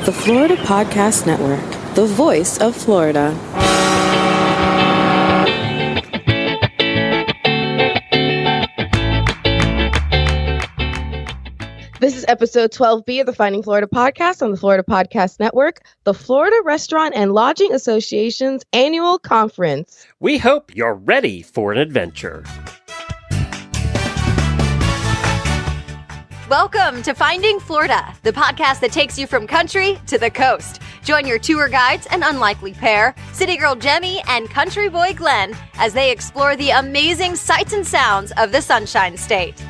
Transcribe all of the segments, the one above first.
The Florida Podcast Network, the voice of Florida. This is episode 12B of the Finding Florida podcast on the Florida Podcast Network, the Florida Restaurant and Lodging Association's annual conference. We hope you're ready for an adventure. Welcome to Finding Florida, the podcast that takes you from country to the coast. Join your tour guides, an unlikely pair, city girl Jemmy and country boy Glenn, as they explore the amazing sights and sounds of the Sunshine State.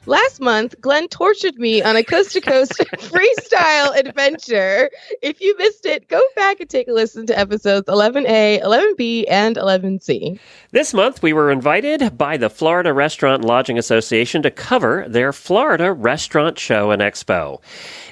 Last month, Glenn tortured me on a coast-to-coast freestyle adventure. If you missed it, go back and take a listen to episodes 11A, 11B, and 11C. This month, we were invited by the Florida Restaurant and Lodging Association to cover their Florida Restaurant Show and Expo.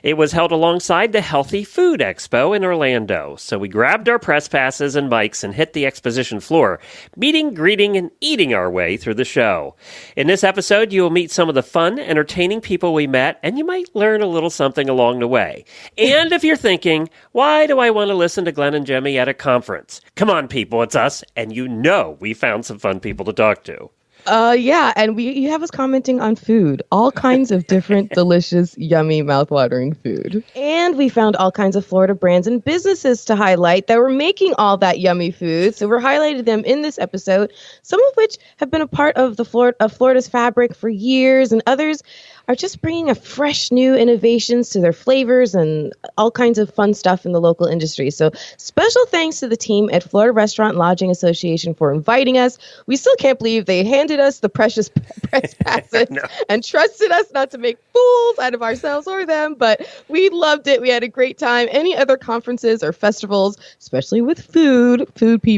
It was held alongside the Healthy Food Expo in Orlando, so we grabbed our press passes and mics and hit the exposition floor, meeting, greeting, and eating our way through the show. In this episode, you will meet some of the fun, entertaining people we met, and you might learn a little something along the way. And if you're thinking, why do I want to listen to Glenn and Jemmy at a conference? Come on, people, it's us, and you know we found some fun people to talk to. Yeah, and you have us commenting on food, all kinds of different, delicious, yummy, mouthwatering food. And we found all kinds of Florida brands and businesses to highlight that were making all that yummy food. So we're highlighting them in this episode, some of which have been a part of Florida's fabric for years, and others are just bringing a fresh new innovations to their flavors and all kinds of fun stuff in the local industry. So special thanks to the team at Florida Restaurant and Lodging Association for inviting us. We still can't believe they handed us the precious press passes and trusted us not to make fools out of ourselves or them, but we loved it. We had a great time. Any other conferences or festivals, especially with food, we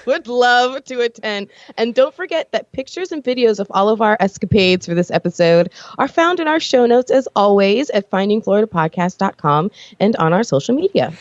would love to attend. And don't forget that pictures and videos of all of our escapades for this episode are found in our show notes, as always, at findingfloridapodcast.com and on our social media.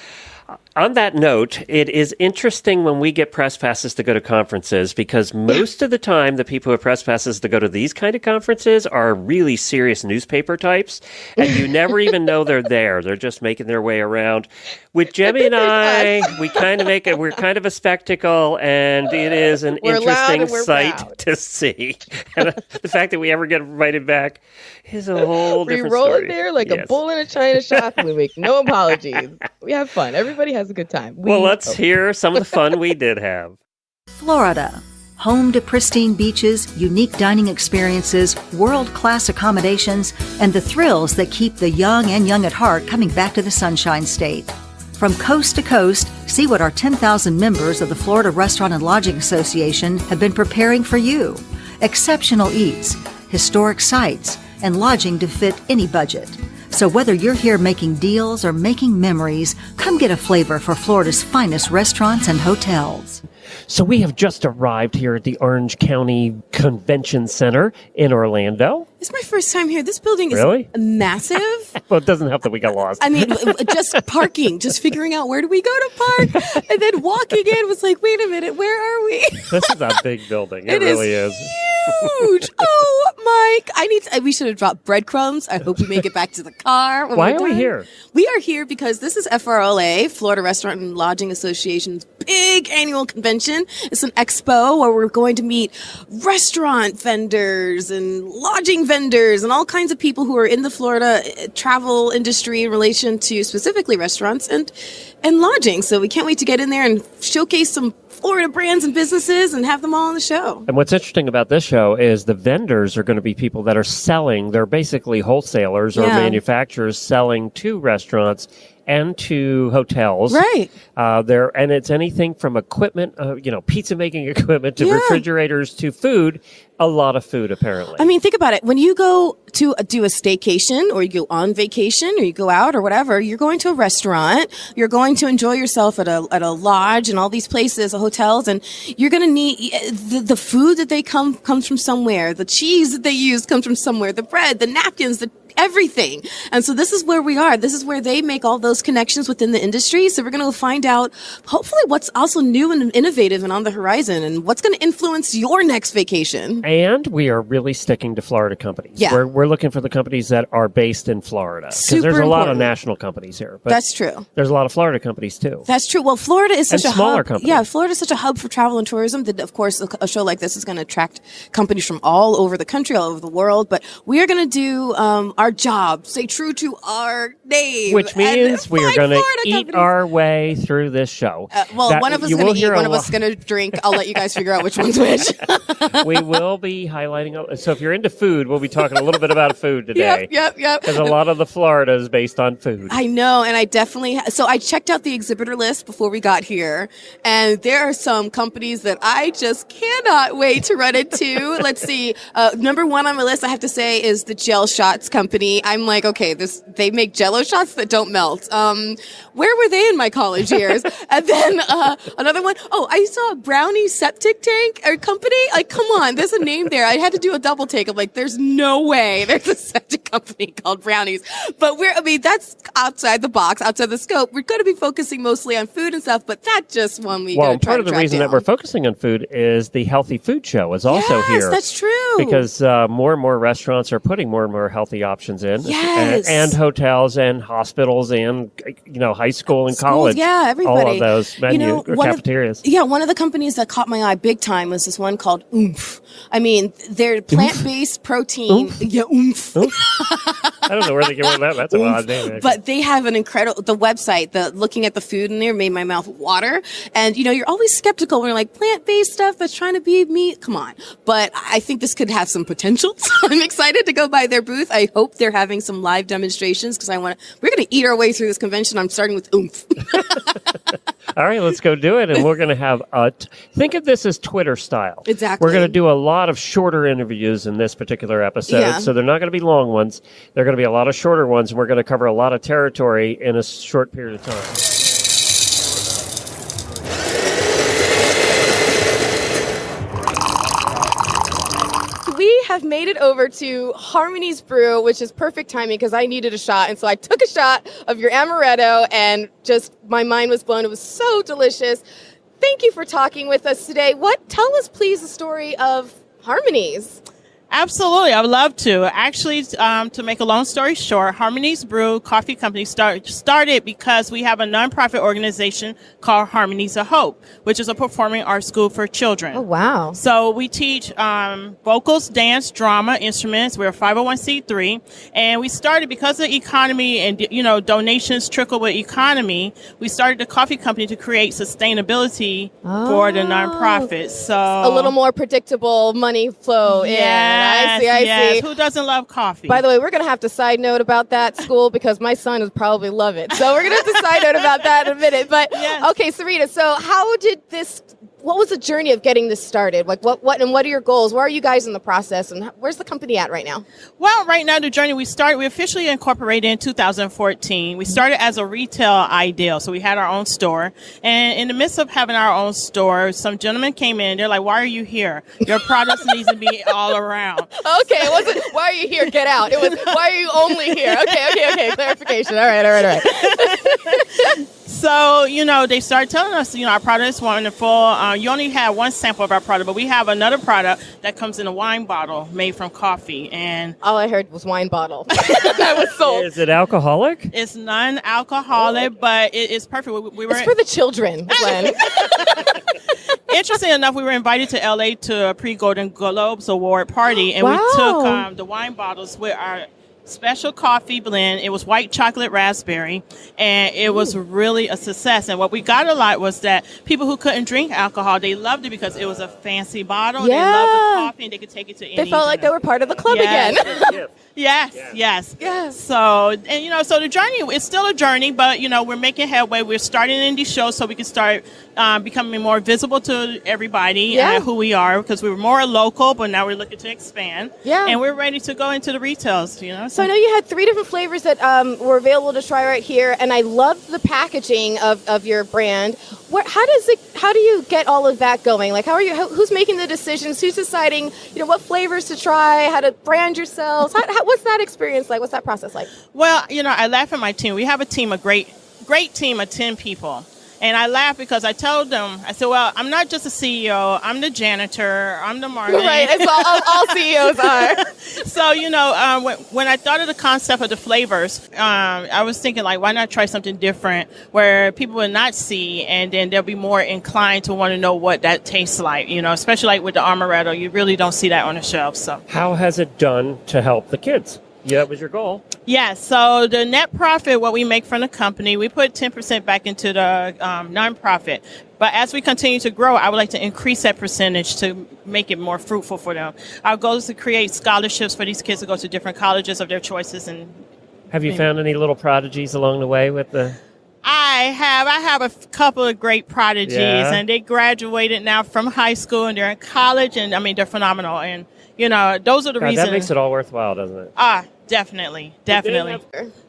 On that note, it is interesting when we get press passes to go to conferences, because most of the time the people who have press passes to go to these kind of conferences are really serious newspaper types, and you never even know they're there. They're just making their way around. With Jemmy and I, we kind of we're kind of a spectacle, and it is an interesting sight to see. And the fact that we ever get invited back is a whole different story. We roll in there like a bull in a china shop, and we make no apologies. We have fun. Everybody has a good time. Well, let's hear some of the fun we did have. Florida, home to pristine beaches, unique dining experiences, world-class accommodations, and the thrills that keep the young and young at heart coming back to the Sunshine State. From coast to coast, see what our 10,000 members of the Florida Restaurant and Lodging Association have been preparing for you. Exceptional eats, historic sights, and lodging to fit any budget. So whether you're here making deals or making memories, come get a flavor for Florida's finest restaurants and hotels. So we have just arrived here at the Orange County Convention Center in Orlando. It's my first time here. This building is massive. Well, it doesn't help that we got lost. I mean, just parking, just figuring out where do we go to park, and then walking in was like, wait a minute, where are we? This is a big building. It really is. Huge. Oh, Mike, we should have dropped breadcrumbs. I hope we make it back to the car. Why are we here? We are here because this is FRLA, Florida Restaurant and Lodging Association's big annual convention. It's an expo where we're going to meet restaurant vendors and lodging vendors and all kinds of people who are in the Florida travel industry in relation to specifically restaurants and lodging. So we can't wait to get in there and showcase some Florida brands and businesses and have them all on the show. And what's interesting about this show is the vendors are going to be people that are selling. They're basically wholesalers or manufacturers selling to restaurants and to hotels. Right. And it's anything from equipment, pizza making equipment to refrigerators to food. A lot of food, apparently. I mean, think about it. When you go to do a staycation or you go on vacation or you go out or whatever, you're going to a restaurant, you're going to enjoy yourself at a lodge and all these places, hotels, and you're going to need the food that they comes from somewhere. The cheese that they use comes from somewhere. The bread, the napkins, everything. And so this is where we are. This is where they make all those connections within the industry. So we're going to find out hopefully what's also new and innovative and on the horizon and what's going to influence your next vacation. And we are really sticking to Florida companies. Yeah. We're looking for the companies that are based in Florida. Because there's a lot of national companies here. But that's true. There's a lot of Florida companies too. That's true. Well, Florida is such and a smaller hub. companies. Yeah, Florida is such a hub for travel and tourism that, of course, a show like this is going to attract companies from all over the country, all over the world. But we are going to do our job, stay true to our name. Which means we are going to eat our way through this show. One of us is going to eat, one of us is going to drink. I'll let you guys figure out which one's which. We will be highlighting. So if you're into food, we'll be talking a little bit about food today. Yep. Because a lot of the Florida is based on food. I know, and I definitely. So I checked out the exhibitor list before we got here, and there are some companies that I just cannot wait to run into. Let's see. Number one on my list, I have to say, is the Gel Shots company. I'm like, okay, they make Jello shots that don't melt. Where were they in my college years? And then another one, I saw a Brownie septic tank or company. Like, come on, there's a name there. I had to do a double take. I'm like, there's no way there's a septic company called Brownies. But that's outside the box, outside the scope. We're going to be focusing mostly on food and stuff, but that just one we got to try to track down. Part of the reason that we're focusing on food is the Healthy Food Show is also here. Yes, that's true. Because more and more restaurants are putting more and more healthy options in. Yes. And hotels and hospitals and, high school and college. Yeah, everybody. All of those cafeterias. One of the companies that caught my eye big time was this one called Oomph. I mean, they're plant-based protein. Oomph? Yeah, Oomph. I don't know where they get that. That's an odd name. Actually. But they have an incredible, the website, looking at the food in there made my mouth water. And, you're always skeptical when you're like, plant-based stuff that's trying to be meat. Come on. But I think this could have some potential. So I'm excited to go by their booth. I hope they're having some live demonstrations because we're going to eat our way through this convention. I'm starting with Oomph. All right, let's go do it. And we're going to have think of this as Twitter style. Exactly. We're going to do a lot of shorter interviews in this particular episode. Yeah. So they're not going to be long ones. They're going to be a lot of shorter ones. And we're going to cover a lot of territory in a short period of time. We have made it over to Harmony's Brew, which is perfect timing because I needed a shot. And so I took a shot of your amaretto and just my mind was blown. It was so delicious. Thank you for talking with us today. Tell us, please, the story of Harmony's. Absolutely. I would love to. Actually, to make a long story short, Harmony's Brew Coffee Company started because we have a nonprofit organization called Harmonies of Hope, which is a performing arts school for children. Oh, wow. So we teach vocals, dance, drama, instruments. We're a 501c3. And we started because of the economy and, donations trickle with economy. We started the coffee company to create sustainability for the nonprofit. So a little more predictable money flow in. I see. Who doesn't love coffee? By the way, we're going to have to side note about that school because my son would probably love it. So we're going to have to side note about that in a minute. But Okay, Sarita, so what was the journey of getting this started? Like what are your goals? Where are you guys in the process and where's the company at right now? Well, right now the journey we officially incorporated in 2014. We started as a retail ideal. So we had our own store. And in the midst of having our own store, some gentlemen came in. They're like, why are you here? Your products needs to be all around. Okay, it wasn't, why are you here? Get out. It was, why are you only here? Okay. Clarification. All right. So, they started telling us, our product is wonderful. You only have one sample of our product, but we have another product that comes in a wine bottle made from coffee. And all I heard was wine bottle. That was sold. Is it alcoholic? It's non-alcoholic, but it's perfect. It's for the children, Glenn. Interesting enough, we were invited to LA to a pre-Golden Globes Award party, and we took the wine bottles with our special coffee blend. It was white chocolate raspberry, and it was really a success. And what we got a lot was that people who couldn't drink alcohol, they loved it because it was a fancy bottle. Yeah. They loved the coffee, and they could take it to any. They felt like they were part of the club again. Yes. So, and so the journey, it's still a journey, but we're making headway. We're starting indie shows so we can start becoming more visible to everybody who we are, because we were more local, but now we're looking to expand. Yeah. And we're ready to go into the retails, So I know you had 3 different flavors that were available to try right here, and I love the packaging of your brand. How do you get all of that going? Like, who's making the decisions? Who's deciding, what flavors to try, how to brand yourselves? What's that experience like? What's that process like? Well, I laugh at my team. We have a team, a great team of 10 people. And I laughed because I told them, I said, well, I'm not just a CEO. I'm the janitor. I'm the marketing. Right. It's all CEOs are. So, when I thought of the concept of the flavors, I was thinking, like, why not try something different where people will not see, and then they'll be more inclined to want to know what that tastes like, especially like with the amaretto. You really don't see that on the shelf. So how has it done to help the kids? Yeah, that was your goal. Yeah, so the net profit, what we make from the company, we put 10% back into the nonprofit. But as we continue to grow, I would like to increase that percentage to make it more fruitful for them. Our goal is to create scholarships for these kids to go to different colleges of their choices. And have you found any little prodigies along the way with the... I have a couple of great prodigies, and they graduated now from high school, and they're in college, and they're phenomenal. And those are the reasons. That makes it all worthwhile, doesn't it? Definitely.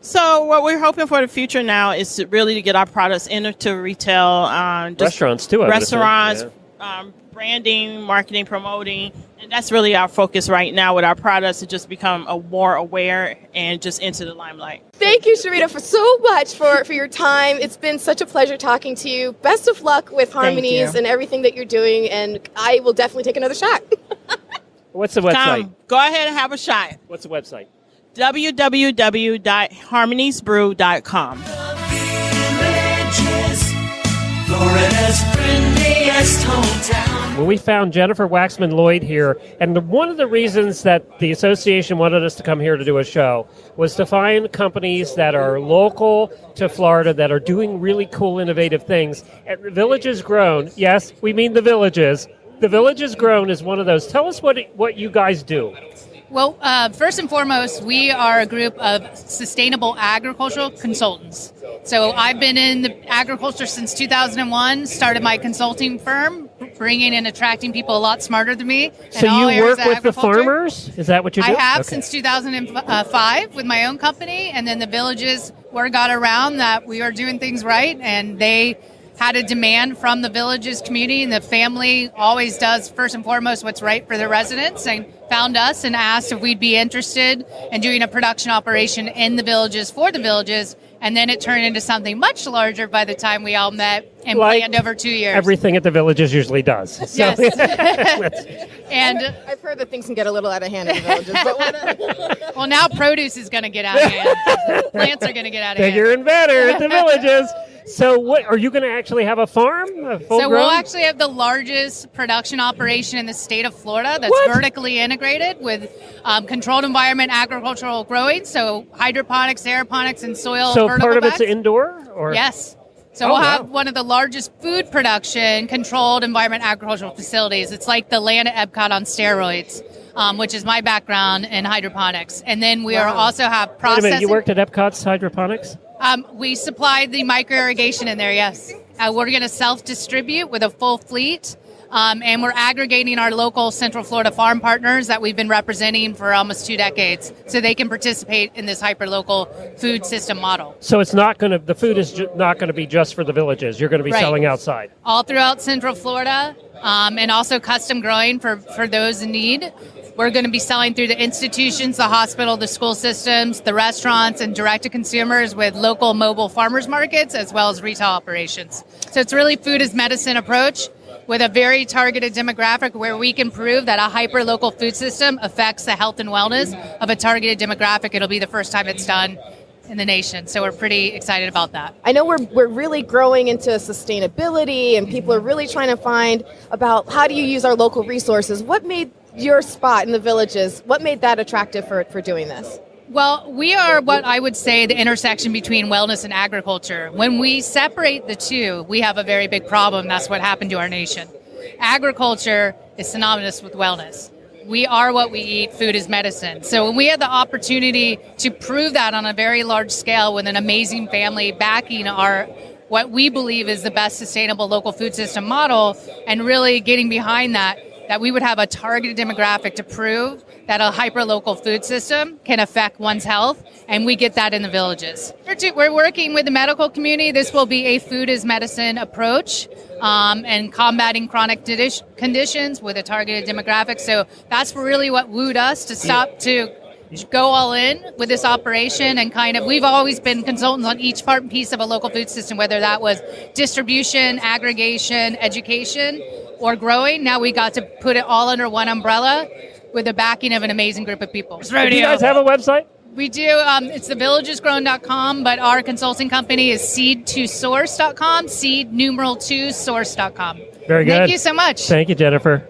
So what we're hoping for the future now is to really get our products into retail. Restaurants too. Restaurants, branding, marketing, promoting. And that's really our focus right now with our products, to just become more aware and just into the limelight. Thank you, Sharita, for so much for your time. It's been such a pleasure talking to you. Best of luck with Harmonies and everything that you're doing. And I will definitely take another shot. What's the website? Go ahead and have a shot. What's the website? www.harmoniesbrew.com. Florida's friendliest hometown. When we found Jennifer Waxman Lloyd here, and one of the reasons that the association wanted us to come here to do a show was to find companies that are local to Florida that are doing really cool, innovative things. And the Villages Grown, yes, we mean the Villages. The Villages Grown is one of those. Tell us what you guys do. Well, first and foremost, we are a group of sustainable agricultural consultants. So I've been in the agriculture since 2001, started my consulting firm, bringing and attracting people a lot smarter than me. So you work with the farmers? Is that what you do? I have since 2005 with my own company, and then the Villages, word got around that we are doing things right, and they had a demand from the Villages community, and the family always does first and foremost what's right for the residents, and found us and asked if we'd be interested in doing a production operation in the Villages for the Villages. And then it turned into something much larger by the time we all met and planned over 2 years. Everything at the Villages usually does. So. Yes. And I've heard that things can get a little out of hand in the Villages. But well, now produce is going to get out of hand. Plants are going to get out of hand. Bigger and better at the Villages. So what are you going to actually have a farm? So we'll actually have the largest production operation in the state of Florida that's vertically integrated with controlled environment agricultural growing. So hydroponics, aeroponics, and soil So vertical part of bags. it's indoor? Or? Yes. So we'll have one of the largest food production controlled environment agricultural facilities. It's like the land at Epcot on steroids, which is my background in hydroponics. And then we are also have processing. Wait a minute, you worked at Epcot's hydroponics? We supplied the micro irrigation in there, yes. We're going to self-distribute with a full fleet, and we're aggregating our local Central Florida farm partners that we've been representing for almost 2 decades, so they can participate in this hyper-local food system model. So it's not going to, the food is not going to be just for the Villages. You're going to be selling outside. All throughout Central Florida, and also custom growing for those in need. We're going to be selling through the institutions, the hospital, the school systems, the restaurants, and direct-to-consumers with local mobile farmers markets, as well as retail operations. So it's really food as medicine approach with a very targeted demographic where we can prove that a hyper-local food system affects the health and wellness of a targeted demographic. It'll be the first time it's done in the nation. So we're pretty excited about that. I know we're really growing into sustainability, and people are really trying to find about how do you use our local resources. What made your spot in the Villages, what made that attractive for doing this? Well, we are what I would say the intersection between wellness and agriculture. When we separate the two, we have a very big problem. That's what happened to our nation. Agriculture is synonymous with wellness. We are what we eat. Food is medicine. So when we had the opportunity to prove that on a very large scale with an amazing family backing our what we believe is the best sustainable local food system model, and really getting behind that we would have a targeted demographic to prove that a hyper-local food system can affect one's health, and we get that in the Villages. We're working with the medical community. This will be a food as medicine approach, and combating chronic conditions with a targeted demographic. So that's really what wooed us to stop to You should go all in with this operation and we've always been consultants on each part and piece of a local food system, whether that was distribution, aggregation, education, or growing. Now we got to put it all under one umbrella with the backing of an amazing group of people. Do you guys have a website? We do. It's thevillagesgrown.com, but our consulting company is seed2source.com, seed2source.com. Very good. Thank you so much. Thank you, Jennifer.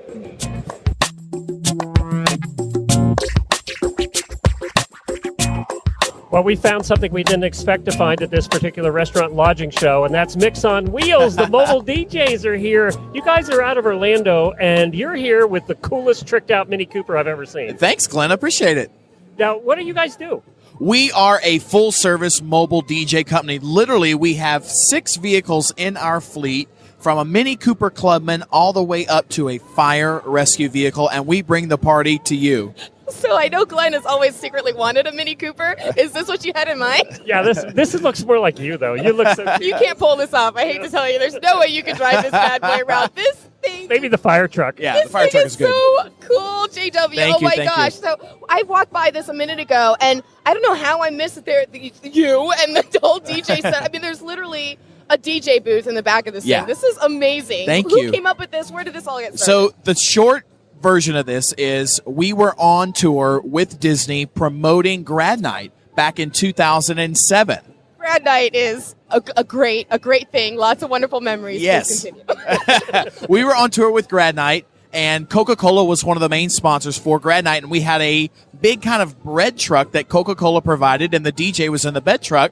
Well, we found something we didn't expect to find at this particular restaurant lodging show, and that's Mix on Wheels. The mobile DJs are here. You guys are out of Orlando, and you're here with the coolest tricked-out Mini Cooper I've ever seen. Thanks, Glenn. I appreciate it. Now, what do you guys do? We are a full-service mobile DJ company. Literally, we have 6 vehicles in our fleet, from a Mini Cooper Clubman all the way up to a fire rescue vehicle, and we bring the party to you. So I know Glenn has always secretly wanted a Mini Cooper. Is this what you had in mind? Yeah, this looks more like you, though. You look so cute. You can't pull this off. I hate to tell you. There's no way you can drive this bad boy around. This thing. Maybe the fire truck. Yeah, the fire truck is good. So cool, JW. Thank you, my gosh. you. So I walked by this a minute ago, and I don't know how I missed it. You and the whole DJ set. I mean, there's literally a DJ booth in the back of this thing. This is amazing. Thank you. Who came up with this? Where did this all get started? So the short version of this is we were on tour with Disney promoting Grad Night back in 2007. Grad Night is a great thing. Lots of wonderful memories. Yes. Please continue. We were on tour with Grad Night, and Coca-Cola was one of the main sponsors for Grad Night, and we had a big kind of bread truck that Coca-Cola provided, and the DJ was in the bed truck.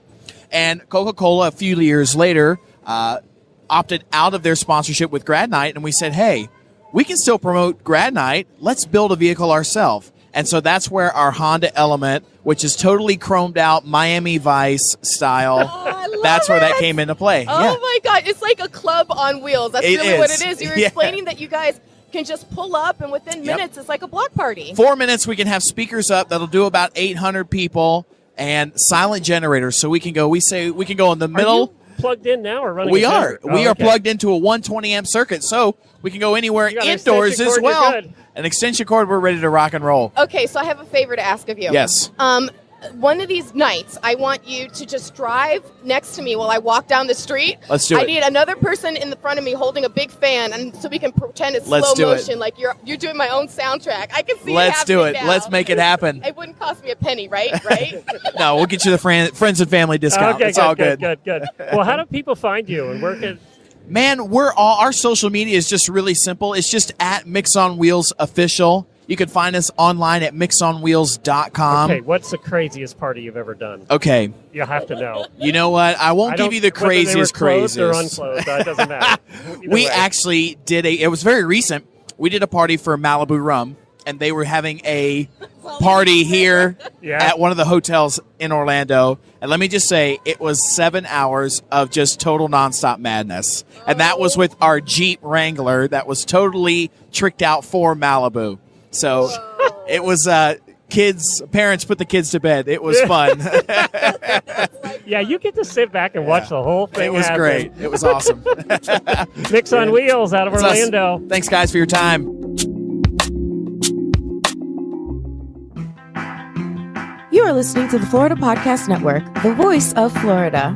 And Coca-Cola, a few years later, opted out of their sponsorship with Grad Night, and we said, hey, we can still promote Grad Night. Let's build a vehicle ourselves. And so that's where our Honda Element, which is totally chromed out Miami Vice style, that's where that came into play. Oh, my God. It's like a club on wheels. That's really what it is. You were explaining that you guys can just pull up, and within minutes, it's like a block party. 4 minutes, we can have speakers up that'll do about 800 people and silent generators. So we can go, we can go in the middle. Are you plugged in now or running? We are. We are plugged into a 120 amp circuit. So we can go anywhere indoors as well. An extension cord, we're ready to rock and roll. Okay, so I have a favor to ask of you. Yes. One of these nights, I want you to just drive next to me while I walk down the street. Let's do it. I need another person in the front of me holding a big fan, and so we can pretend it's slow motion, like you're doing my own soundtrack. I can see Let's it do it. now. Let's make it happen. It wouldn't cost me a penny, right? Right? No, we'll get you the friends and family discount. Okay, it's all good. Good. Well, how do people find you and where can? Man, our social media is just really simple. It's just at Mix on Wheels Official. You can find us online at mixonwheels.com. Okay, what's the craziest party you've ever done? Okay. You'll have to know. You know what? I won't give you the craziest. Whether they were clothed or unclothed, that doesn't matter. We actually did it was very recent. We did a party for Malibu Rum, and they were having a party here at one of the hotels in Orlando. And let me just say, it was 7 hours of just total nonstop madness. And that was with our Jeep Wrangler that was totally tricked out for Malibu. So it was parents put the kids to bed. It was fun. Yeah, you get to sit back and watch the whole thing. It was great. It was awesome. Mix on Wheels out of Orlando. Thanks, guys, for your time. You are listening to the Florida Podcast Network, the voice of Florida.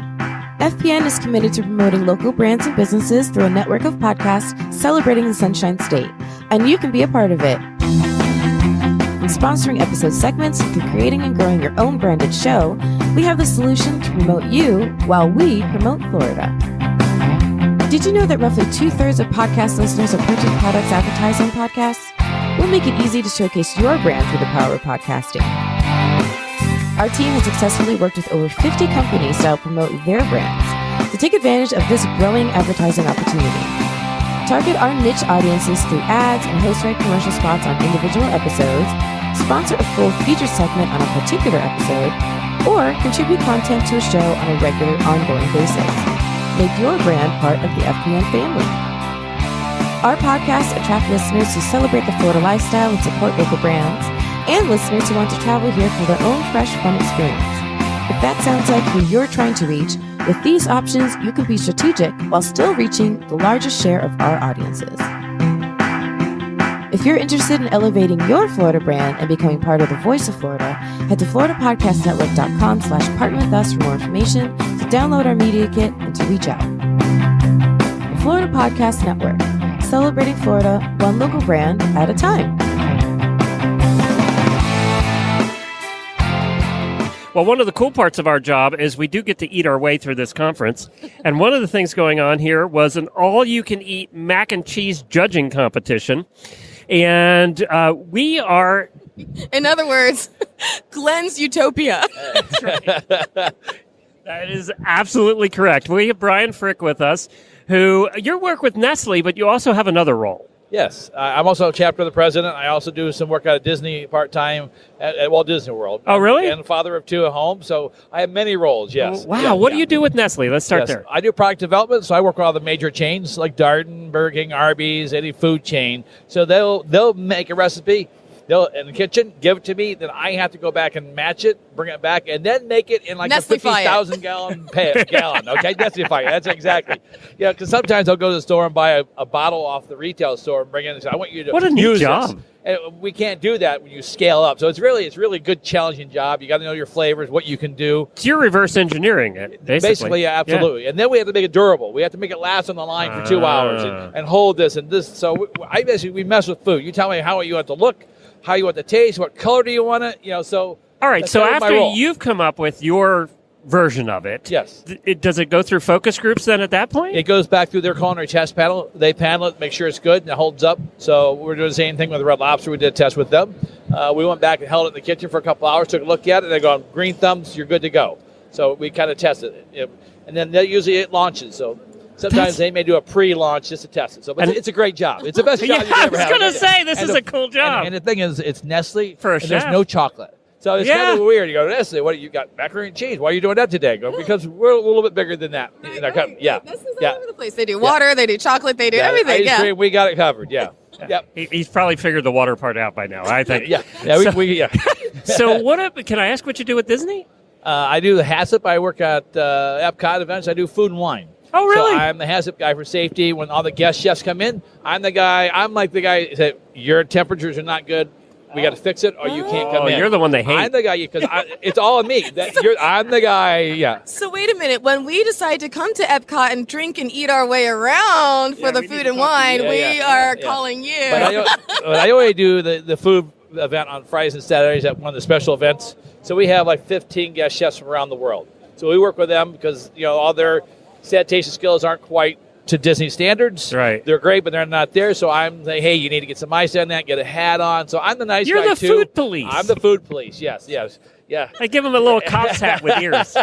FPN is committed to promoting local brands and businesses through a network of podcasts celebrating the Sunshine State, and you can be a part of it. From sponsoring episode segments to creating and growing your own branded show, we have the solution to promote you while we promote Florida. Did you know that roughly 2/3 of podcast listeners are purchasing products advertised on podcasts? We'll make it easy to showcase your brand through the power of podcasting. Our team has successfully worked with over 50 companies to help promote their brands. To take advantage of this growing advertising opportunity, target our niche audiences through ads and host-read commercial spots on individual episodes, sponsor a full feature segment on a particular episode, or contribute content to a show on a regular, ongoing basis. Make your brand part of the FPN family. Our podcasts attract listeners who celebrate the Florida lifestyle and support local brands, and listeners who want to travel here for their own fresh, fun experience. If that sounds like who you're trying to reach, with these options, you can be strategic while still reaching the largest share of our audiences. If you're interested in elevating your Florida brand and becoming part of the Voice of Florida, head to floridapodcastnetwork.com/partner with us for more information, to download our media kit, and to reach out. The Florida Podcast Network, celebrating Florida one local brand at a time. Well, one of the cool parts of our job is we do get to eat our way through this conference. And one of the things going on here was an all-you-can-eat mac and cheese judging competition. And we are... In other words, Glenn's Utopia. That's right. That is absolutely correct. We have Brian Frick with us, who you work with Nestle, but you also have another role. Yes, I'm also a chapter of the president. I also do some work out of Disney part-time at Walt Disney World. Oh, really? And father of two at home, so I have many roles, yes. Wow, yeah, what do you do with Nestle? Let's start there. I do product development, so I work with all the major chains like Darden, Burger King, Arby's, any food chain. So they'll make a recipe. They'll in the kitchen, give it to me, then I have to go back and match it, bring it back, and then make it in like a 50,000 gallon gallon. Okay, Nestle-fy it. That's exactly. Yeah, because sometimes I'll go to the store and buy a bottle off the retail store and bring it in and say, I want you to what a neat use job. This. And we can't do that when you scale up. So it's really a good, challenging job. You got to know your flavors, what you can do. So you're reverse engineering it, basically. Basically, yeah, absolutely. Yeah. And then we have to make it durable. We have to make it last on the line for 2 hours and hold this and this. So we mess with food. You tell me how you want it to look, how you want the taste, what color do you want it, so. All right, so after you've come up with your version of it, yes, does it go through focus groups then at that point? It goes back through their culinary test panel. They panel it, make sure it's good, and it holds up. So we're doing the same thing with the Red Lobster. We did a test with them. We went back and held it in the kitchen for a couple hours, took a look at it, and they go, green thumbs, you're good to go. So we kind of tested it. And then it launches, so sometimes they may do a pre-launch just to test it. So, but it's a great job. It's the best job you've ever had. I was going to say, this is a cool job. And the thing is, it's Nestle, for a and chef. There's no chocolate. So it's kind of weird. You go, Nestle, what do you got? Macaroni and cheese. Why are you doing that today? Go, because we're a little bit bigger than that. Right. Yeah. Nestle's all over the place. They do water, they do chocolate, they do everything. Ice cream, we got it covered. Yeah. Yep. He's probably figured the water part out by now, I think. Yeah. So can I ask what you do with Disney? I do the HACCP. I work at Epcot events. I do food and wine. Oh, really? So I'm the HACCP guy for safety. When all the guest chefs come in, I'm like the guy that said, your temperatures are not good. We got to fix it, or you can't come in. You're the one they hate. I'm the guy, because it's all on me. I'm the guy, yeah. So wait a minute. When we decide to come to Epcot and drink and eat our way around for the food and wine, we are calling you. But I only do the food event on Fridays and Saturdays at one of the special events. So we have like 15 guest chefs from around the world. So we work with them because all their sanitation skills aren't quite to Disney standards. Right. They're great, but they're not there. So I'm like, hey, you need to get some ice on that, get a hat on. So I'm the nice guy, too. You're the food police. I'm the food police, yes. Yeah. I give him a little cop's hat with ears.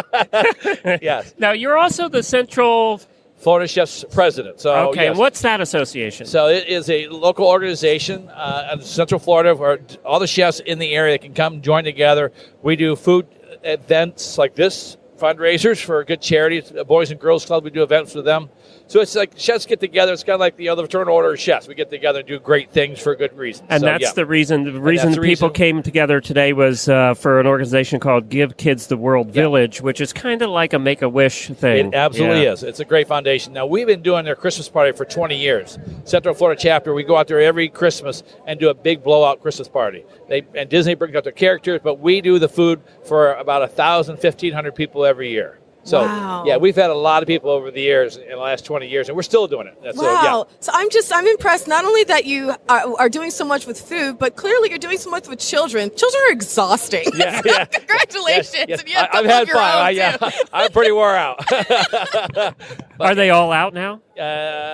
Yes. Now, you're also the Central Florida Chefs President. So, okay, yes. What's that association? So it is a local organization in Central Florida where all the chefs in the area can come join together. We do food events like this, fundraisers for good charities, Boys and Girls Club. We do events with them. So it's like chefs get together. It's kind of like the other fraternal order of chefs. We get together and do great things for good reasons. And that's the reason. The reason people came together today was for an organization called Give Kids the World Village, which is kind of like a Make-A-Wish thing. It absolutely is. It's a great foundation. Now, we've been doing their Christmas party for 20 years. Central Florida chapter, we go out there every Christmas and do a big blowout Christmas party. And Disney brings out their characters, but we do the food for about 1,000, 1,500 people every year. So, we've had a lot of people over the years, in the last 20 years, and we're still doing it. So I'm impressed not only that you are doing so much with food, but clearly you're doing so much with children. Children are exhausting. Yeah. Congratulations. Yes. And you have I've had fun. I'm pretty wore out. Are they all out now?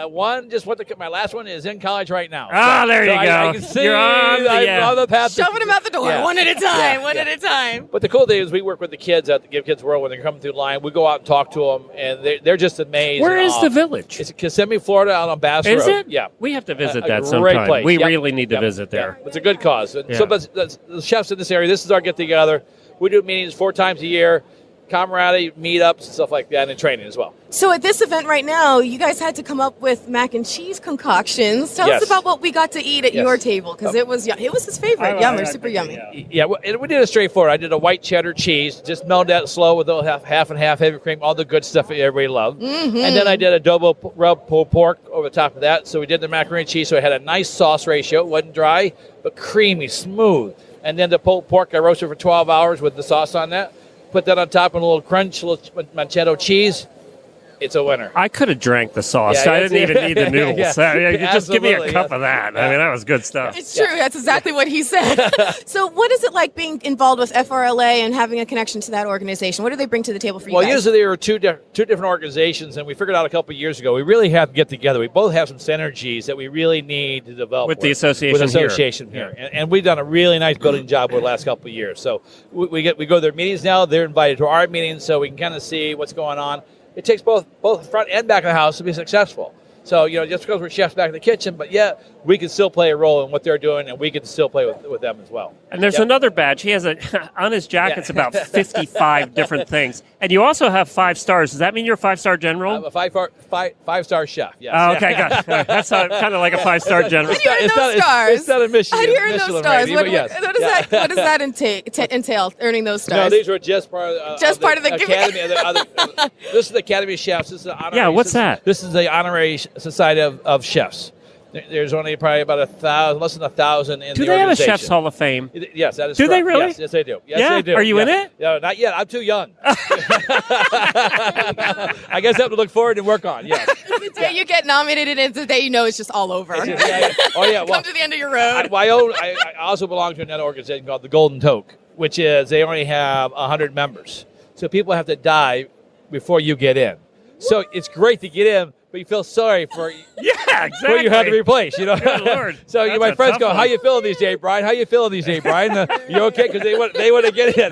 One just went to my last one is in college right now. There you go. I can see you're on the path. Shoving them out the door, one at a time, one at a time. But the cool thing is we work with the kids at the Give Kids World when they're coming through the line. We go out and talk to them, and they're just amazed. Where is the village? It's Kissimmee, Florida, out on Bass Road. Is it? Yeah. We have to visit that great sometime. place. We really need to visit there. It's a good cause. So, but the chefs in this area, this is our get-together. We do meetings 4 times a year. camaraderie, meetups, stuff like that, and training as well. So at this event right now, you guys had to come up with mac and cheese concoctions. Tell us about what we got to eat at your table, because it was his favorite. Yummer, super yummy. Yeah, we did it straightforward. I did a white cheddar cheese, just melted that slow with half and half heavy cream, all the good stuff that everybody loved. Mm-hmm. And then I did adobo rub pulled pork over the top of that. So we did the macaroni and cheese, so it had a nice sauce ratio. It wasn't dry, but creamy, smooth. And then the pulled pork I roasted for 12 hours with the sauce on that. Put that on top and a little crunch, a little manchego cheese. It's a winner. I could have drank the sauce. I didn't even need the noodles. Just give me a cup of that. I mean, that was good stuff. It's true. That's exactly what he said. So what is it like being involved with FRLA and having a connection to that organization? What do they bring to the table for you guys? Well, usually there are two different organizations, and we figured out a couple of years ago we really have to get together. We both have some synergies that we really need to develop with the association here. And we've done a really nice building job over the last couple of years. So we go to their meetings now. They're invited to our meetings, so we can kind of see what's going on. It takes both front and back of the house to be successful. So, just because we're chefs back in the kitchen, but we can still play a role in what they're doing, and we can still play with them as well. And there's another badge. He has on his jacket, it's about 55 different things. And you also have 5 stars. Does that mean you're a 5-star general? I'm a five-star chef, yes. Oh, okay, got it. That's kind of like a 5-star general. How do you earn those stars? It's not a Michelin. How do you earn those stars? Yes. What does that entail, earning those stars? No, these were just part of the Academy. This is the Academy of Chefs. This is the honorary. Yeah, what's that? This is the Honorary Society of Chefs. There's only probably about 1,000, less than 100,000 in the organization. Do they have a Chef's Hall of Fame? Yes, that is correct. Do they really? Yes, they do. Yes, they do. Are you in it? No, not yet. I'm too young. I guess I have to look forward and work on, yes. It's the day you get nominated, and it's the day you know it's just all over. Oh, yeah. Well, come to the end of your road. I also belong to another organization called the Golden Toque, which is they only have 100 members. So people have to die before you get in. So it's great to get in, but you feel sorry for exactly. who you had to replace, Good Lord. So my friends go, "How you feeling these days, Brian? How you feeling these days, Brian? You okay?" Because they want to get in.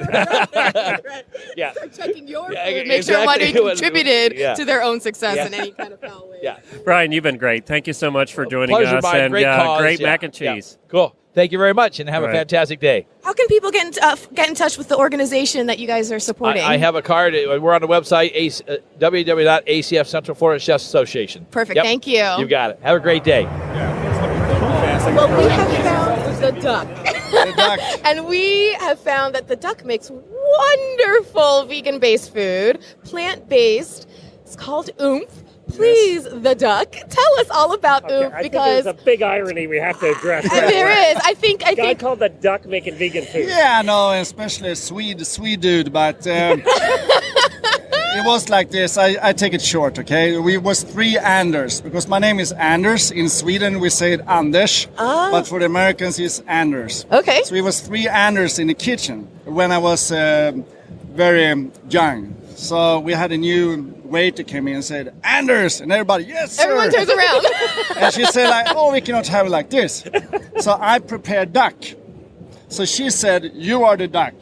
Yeah. They're checking your food, make sure money contributed to their own success in any kind of foul way. Yeah. Brian, you've been great. Thank you so much for joining Pleasure, us. Brian. And great cause. Great mac and cheese. Yeah. Cool. Thank you very much, and have a fantastic day. How can people get in touch with the organization that you guys are supporting? I have a card. We're on the website, www.ACF Central Florida Chefs Association. Perfect. Thank you. You got it. Have a great day. Well, we have found the duck. The duck. And we have found that the duck makes wonderful vegan-based food, plant-based. It's called Oomph. Please, the duck, tell us all about Oomph, because there's a big irony we have to address. There is. I think guy called the duck making vegan food. Yeah, no, especially a Swede dude, but it was like this. I take it short, okay? We was 3 Anders, because my name is Anders. In Sweden, we say it Anders, but for the Americans, it's Anders. Okay. So we was 3 Anders in the kitchen when I was very young. So we had a new waiter came in and said, "Anders," and everybody, "Yes, sir." Everyone turns around. And she said, like, "Oh, we cannot have it like this." So I prepared duck. So she said, "You are the duck."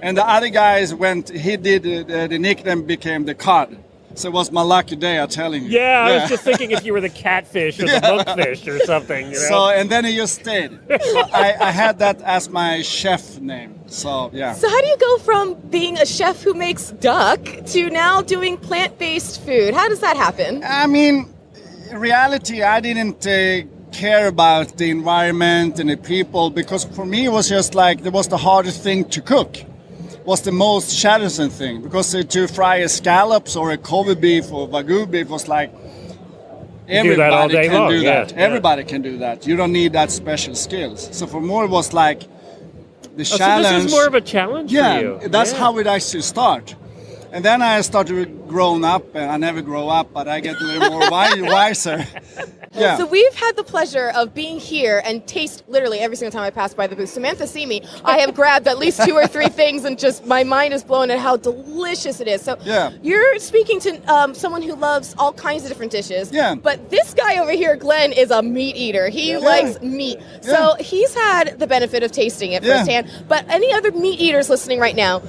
And the other guys went, he did, the nickname became the cod. So it was my lucky day, I'm telling you. Yeah, I was just thinking if you were the catfish or the monkfish or something. So, and then he just stayed. So I had that as my chef name. So, yeah. So how do you go from being a chef who makes duck to now doing plant-based food? How does that happen? I mean, in reality, I didn't care about the environment and the people, because for me it was just like, it was the hardest thing to cook. Was the most challenging thing, because to fry a scallops or a Kobe beef or Wagyu beef was like everybody can do that. Everybody can do that. You don't need that special skills. So for more it was like the challenge. So this is more of a challenge for you. That's how it actually started. And then I started growing up, and I never grow up, but I get a little more wiser. Yeah. So we've had the pleasure of being here and taste literally every single time I pass by the booth. Samantha see me, I have grabbed at least 2 or 3 things, and just my mind is blown at how delicious it is. So you're speaking to someone who loves all kinds of different dishes. Yeah. But this guy over here, Glenn, is a meat eater. He likes meat. So he's had the benefit of tasting it firsthand. But any other meat eaters listening right now,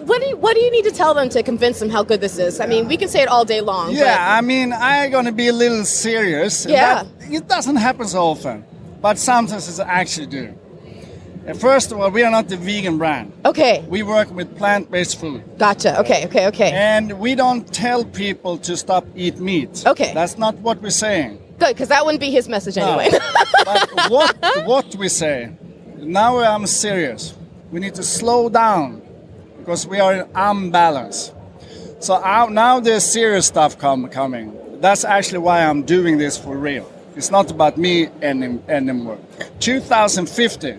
what do you need to tell them to convince them how good this is? I mean, we can say it all day long. Yeah, I mean, I'm going to be a little serious. Yeah. It doesn't happen so often, but sometimes it actually do. First of all, we are not the vegan brand. Okay. We work with plant-based food. Gotcha. Okay. And we don't tell people to stop eat meat. Okay. That's not what we're saying. Good, because that wouldn't be his message anyway. But what we say, now I'm serious. We need to slow down because we are in unbalance. So now there's serious stuff coming. That's actually why I'm doing this for real. It's not about me anymore. 2050,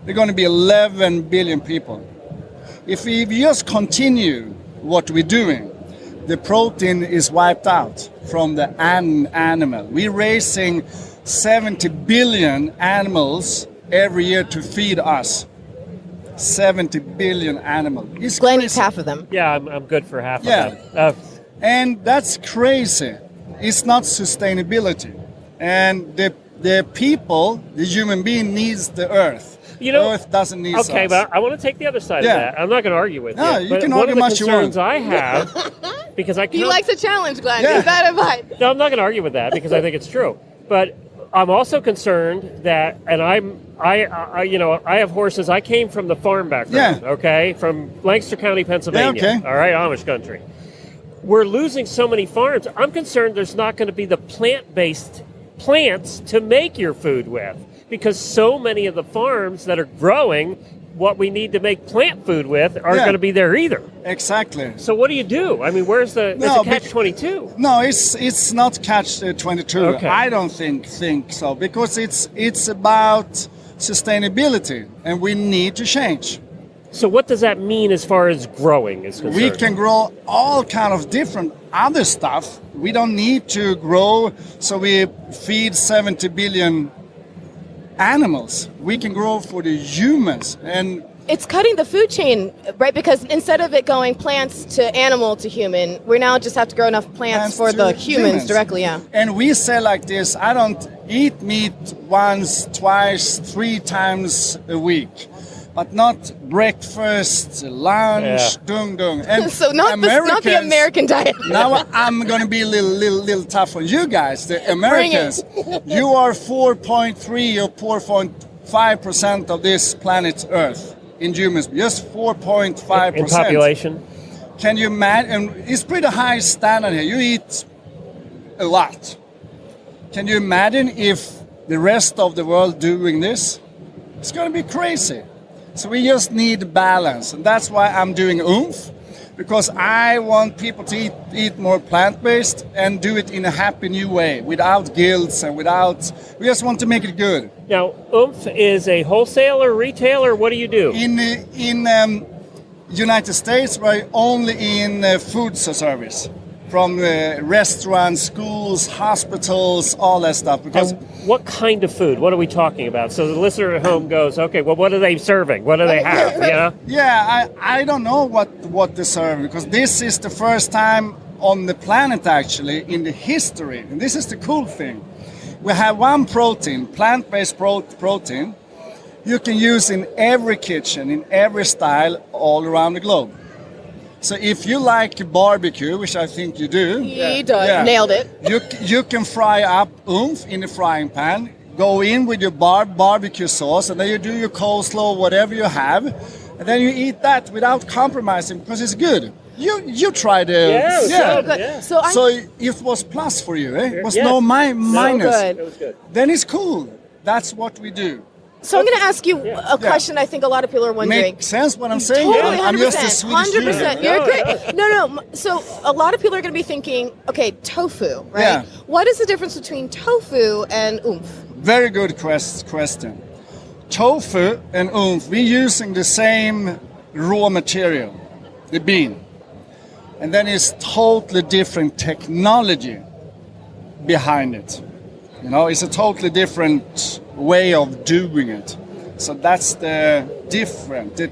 we're going to be 11 billion people. If we just continue what we're doing, the protein is wiped out from the animal. We're raising 70 billion animals every year to feed us. 70 billion animals. It's Glenn crazy. eats half of them. Yeah, I'm good for half of them. And that's crazy. It's not sustainability. And the people, the human being needs the earth. The earth doesn't need us. Okay, but I want to take the other side of that. I'm not going to argue with No, you. you But can one argue of the much you want. concerns I have, because I He likes a challenge, Glenn. Yeah. Keep that in mind. No, I'm not going to argue with that because I think it's true. But I'm also concerned that, and I have horses. I came from the farm background, okay, from Lancaster County, Pennsylvania. Yeah, okay. All right, Amish country. We're losing so many farms. I'm concerned there's not going to be the plant-based plants to make your food with, because so many of the farms that are growing what we need to make plant food with aren't going to be there either. Exactly. So what do you do? I mean, where's the it's a catch-22? No, it's not catch-22. Okay. I don't think so, because it's about sustainability, and we need to change. So what does that mean as far as growing is concerned? We can grow all kind of different other stuff. We don't need to grow so we feed 70 billion animals. We can grow for the humans. And It's cutting the food chain, right? Because instead of it going plants to animal to human, we now just have to grow enough plants for the humans directly, And we say like this, I don't eat meat once, twice, 3 times a week. But not breakfast, lunch, dung. And so not the American diet. Now I'm going to be a little tough on you guys, the Americans. You are 4.3 or 4.5% of this planet Earth in humans, just 4.5%. In population? Can you imagine? And it's pretty high standard here. You eat a lot. Can you imagine if the rest of the world doing this? It's going to be crazy. So we just need balance, and that's why I'm doing Oomph, because I want people to eat more plant-based and do it in a happy new way, without guilt and we just want to make it good. Now, Oomph is a wholesaler, retailer, what do you do? In United States, we're only in food service, from restaurants, schools, hospitals, all that stuff. Because what kind of food? What are we talking about? So the listener at home goes, okay, well, what are they serving? What do they have? You know? Yeah, I don't know what they serve, because this is the first time on the planet, actually, in the history. And this is the cool thing. We have one protein, plant-based protein, you can use in every kitchen, in every style, all around the globe. So if you like barbecue, which I think you do. He does. Nailed it. You can fry up Oomph in a frying pan, go in with your barbecue sauce, and then you do your coleslaw, whatever you have, and then you eat that without compromising, because it's good. You tried it. So good. Yeah. So it was plus for you, eh? It was no minus. So good. It was good. Then it's cool. That's what we do. So I'm going to ask you a question I think a lot of people are wondering. Makes sense what I'm saying? Totally, 100%. I'm just a Swedish 100%. You're great. No. So a lot of people are going to be thinking, okay, tofu, right? Yeah. What is the difference between tofu and Oomph? Very good question. Tofu and Oomph, we're using the same raw material, the bean. And then it's totally different technology behind it. You know, it's a totally different way of doing it. So that's the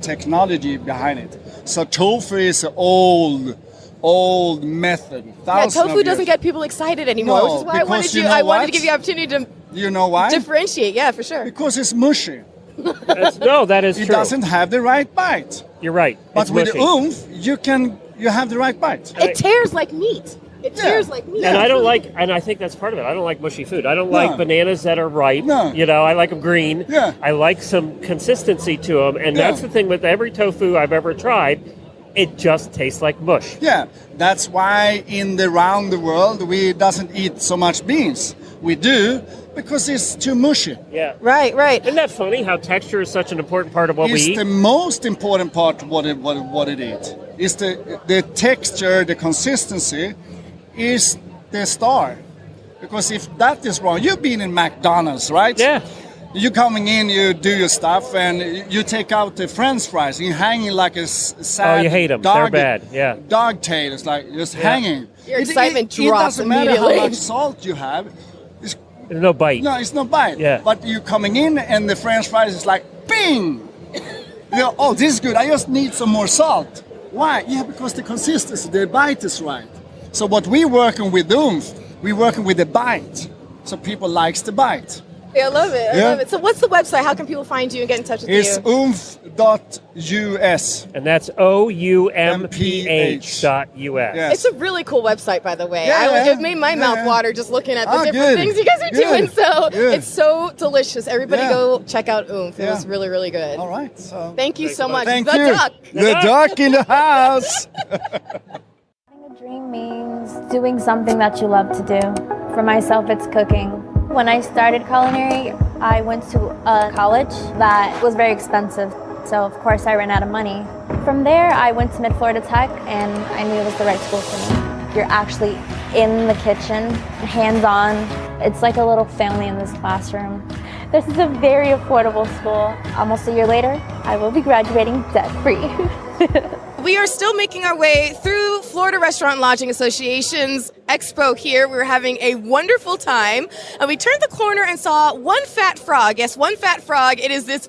technology behind it. So tofu is an old method. Tofu doesn't get people excited anymore, which is why I wanted to give you the opportunity to you know why? differentiate. Yeah, for sure. Because it's mushy. That is true. It doesn't have the right bite. You're right. But with the Oomph, you have the right bite. It tears like meat. It tears like me. And I think that's part of it. I don't like mushy food. I don't like bananas that are ripe. No. I like them green. Yeah. I like some consistency to them. And that's the thing with every tofu I've ever tried. It just tastes like mush. Yeah, that's why around the world we doesn't eat so much beans. We do because it's too mushy. Yeah. Right. Isn't that funny how texture is such an important part of what we eat? It's the most important part of what it is. It's the texture, the consistency is the star. Because if that is wrong, you've been in McDonald's, right? Yeah. You coming in, you do your stuff, and you take out the French fries, and you're hanging like a sad you hate them. dog. They're bad, yeah. Dog tail is like just hanging. Your excitement it drops doesn't matter immediately. how much salt you have. There's no bite. No, it's no bite. Yeah. But you coming in, and the French fries is like, bing! Oh, this is good. I just need some more salt. Why? Yeah, because the consistency, the bite is right. So what we're working with we're working with the bite. So people likes the bite. Yeah, I love it. I love it. So what's the website? How can people find you and get in touch with It's you? oomph.us. And that's OUMPH.US. Yes. It's a really cool website, by the way. Yeah, It made my mouth water just looking at the different good. things you guys are doing. So it's so delicious. Everybody Yeah. go check out Oomph. It Yeah. was really, really good. All right. So Thank you so much. Thank the you. duck. The duck in the house. Having a dream means doing something that you love to do. For myself, it's cooking. When I started culinary, I went to a college that was very expensive. So, of course, I ran out of money. From there, I went to Mid-Florida Tech, and I knew it was the right school for me. You're actually in the kitchen, hands-on. It's like a little family in this classroom. This is a very affordable school. Almost a year later, I will be graduating debt-free. We are still making our way through Florida Restaurant and Lodging Association's expo here. We were having a wonderful time. And we turned the corner and saw one fat frog. Yes, one fat frog. It is this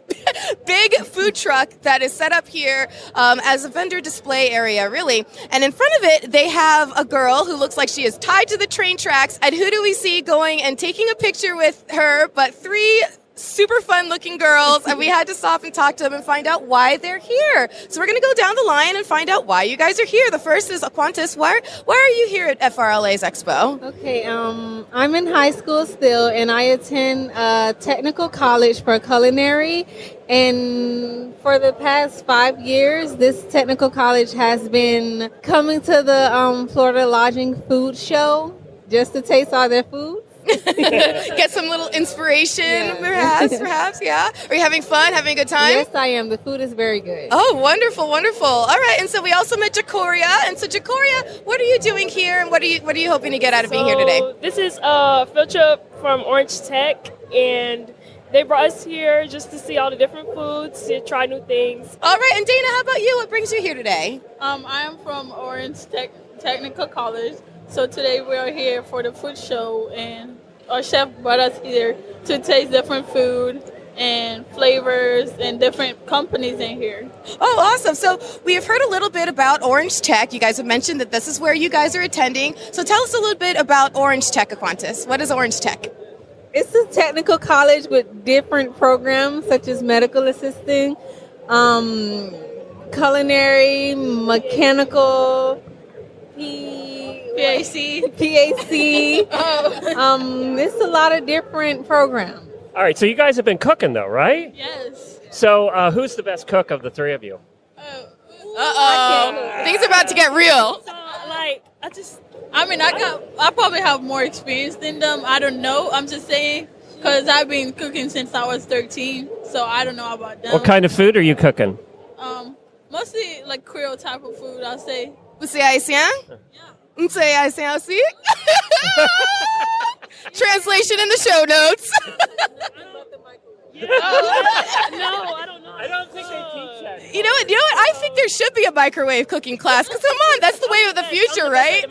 big food truck that is set up here as a vendor display area, really. And in front of it, they have a girl who looks like she is tied to the train tracks. And who do we see going and taking a picture with her? But three super fun looking girls, and we had to stop and talk to them and find out why they're here. So we're going to go down the line and find out why you guys are here. The first is Aquantis. Why are you here at FRLA's Expo? Okay, I'm in high school still, and I attend technical college for culinary. And for the past 5 years, this technical college has been coming to the Florida Lodging Food Show just to taste all their food. Get some little inspiration, perhaps, yeah. Are you having fun, having a good time? Yes, I am. The food is very good. Oh, wonderful. All right, and so we also met Jacoria. And so, Jacoria, what are you doing here, and what are you hoping to get out of being here today? This is a field trip from Orange Tech, and they brought us here just to see all the different foods, to try new things. All right, and Dana, how about you? What brings you here today? I am from Orange Technical College. So today we are here for the food show, and our chef brought us here to taste different food and flavors and different companies in here. Oh, awesome. So we have heard a little bit about Orange Tech. You guys have mentioned that this is where you guys are attending. So tell us a little bit about Orange Tech, Aquantis. What is Orange Tech? It's a technical college with different programs such as medical assisting, culinary, mechanical, PAC. It's a lot of different programs. All right, so you guys have been cooking, though, right? Yes. So who's the best cook of the three of you? Uh-oh. Things are about to get real. I probably have more experience than them. I don't know. I'm just saying, because I've been cooking since I was 13, so I don't know about them. What kind of food are you cooking? Mostly like Creole type of food, I'll say. Você é haïtien? Você é haïtien aussi? Translation in the show notes. No, I don't know. I don't think they teach that. You know what? I think there should be a microwave cooking class. Because come on, that's the way of the future, right?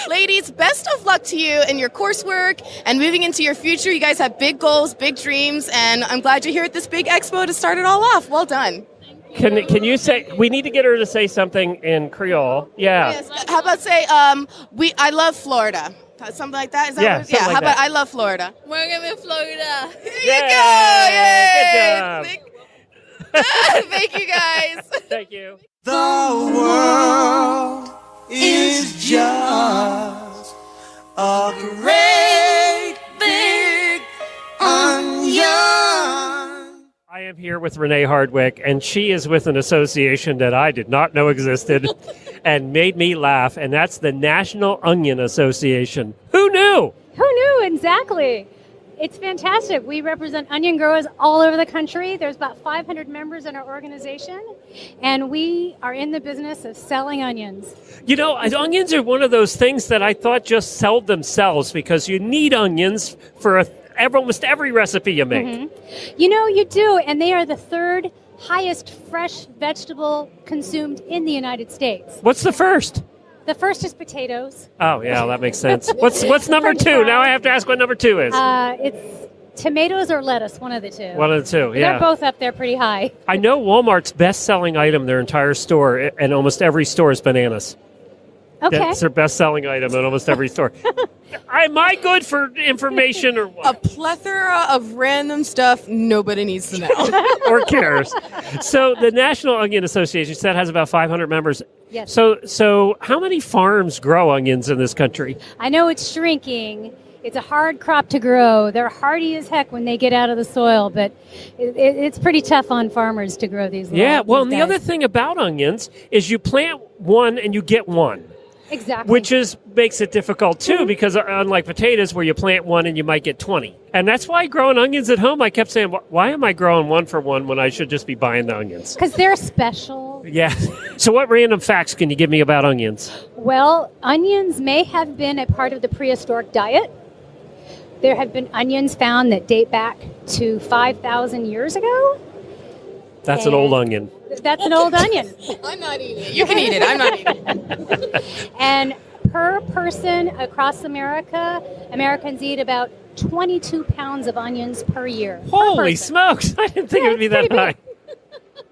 Ladies, best of luck to you in your coursework and moving into your future. You guys have big goals, big dreams, and I'm glad you're here at this big expo to start it all off. Well done. Can you say, we need to get her to say something in Creole. Yeah. Yes. How about say, I love Florida. Something like that? Is that Yeah, what, something yeah. like How about that. I love Florida? We're in Florida. There you go! Yay! Good job. Thank you, guys. Thank you. The world is just a great big onion. I am here with Renee Hardwick, and she is with an association that I did not know existed and made me laugh, and that's the National Onion Association. Who knew? Who knew? Exactly. It's fantastic. We represent onion growers all over the country. There's about 500 members in our organization, and we are in the business of selling onions. You know, onions are one of those things that I thought just sold themselves because you need onions for almost every recipe you make. Mm-hmm. You know, you do, and they are the third highest fresh vegetable consumed in the United States. What's the first? The first is potatoes. Oh, yeah, that makes sense. What's number two? Now I have to ask what number two is. It's tomatoes or lettuce, one of the two. One of the two, yeah. They're both up there pretty high. I know Walmart's best-selling item, their entire store, and almost every store is bananas. Okay. That's their best-selling item in almost every store. Am I good for information or what? A plethora of random stuff nobody needs to know. Or cares. So the National Onion Association said has about 500 members. Yes. So how many farms grow onions in this country? I know it's shrinking. It's a hard crop to grow. They're hardy as heck when they get out of the soil, but it's pretty tough on farmers to grow these. Yeah, well, and guys. the other thing about onions is you plant one and you get one. Exactly. Which makes it difficult, too, because unlike potatoes where you plant one and you might get 20. And that's why growing onions at home, I kept saying, why am I growing one for one when I should just be buying the onions? Because they're special. Yeah. So what random facts can you give me about onions? Well, onions may have been a part of the prehistoric diet. There have been onions found that date back to 5,000 years ago. That's an old onion. That's an old onion. I'm not eating it. You can eat it. I'm not eating it. And per person across America, Americans eat about 22 pounds of onions per year. Holy smokes. I didn't think it would be that high.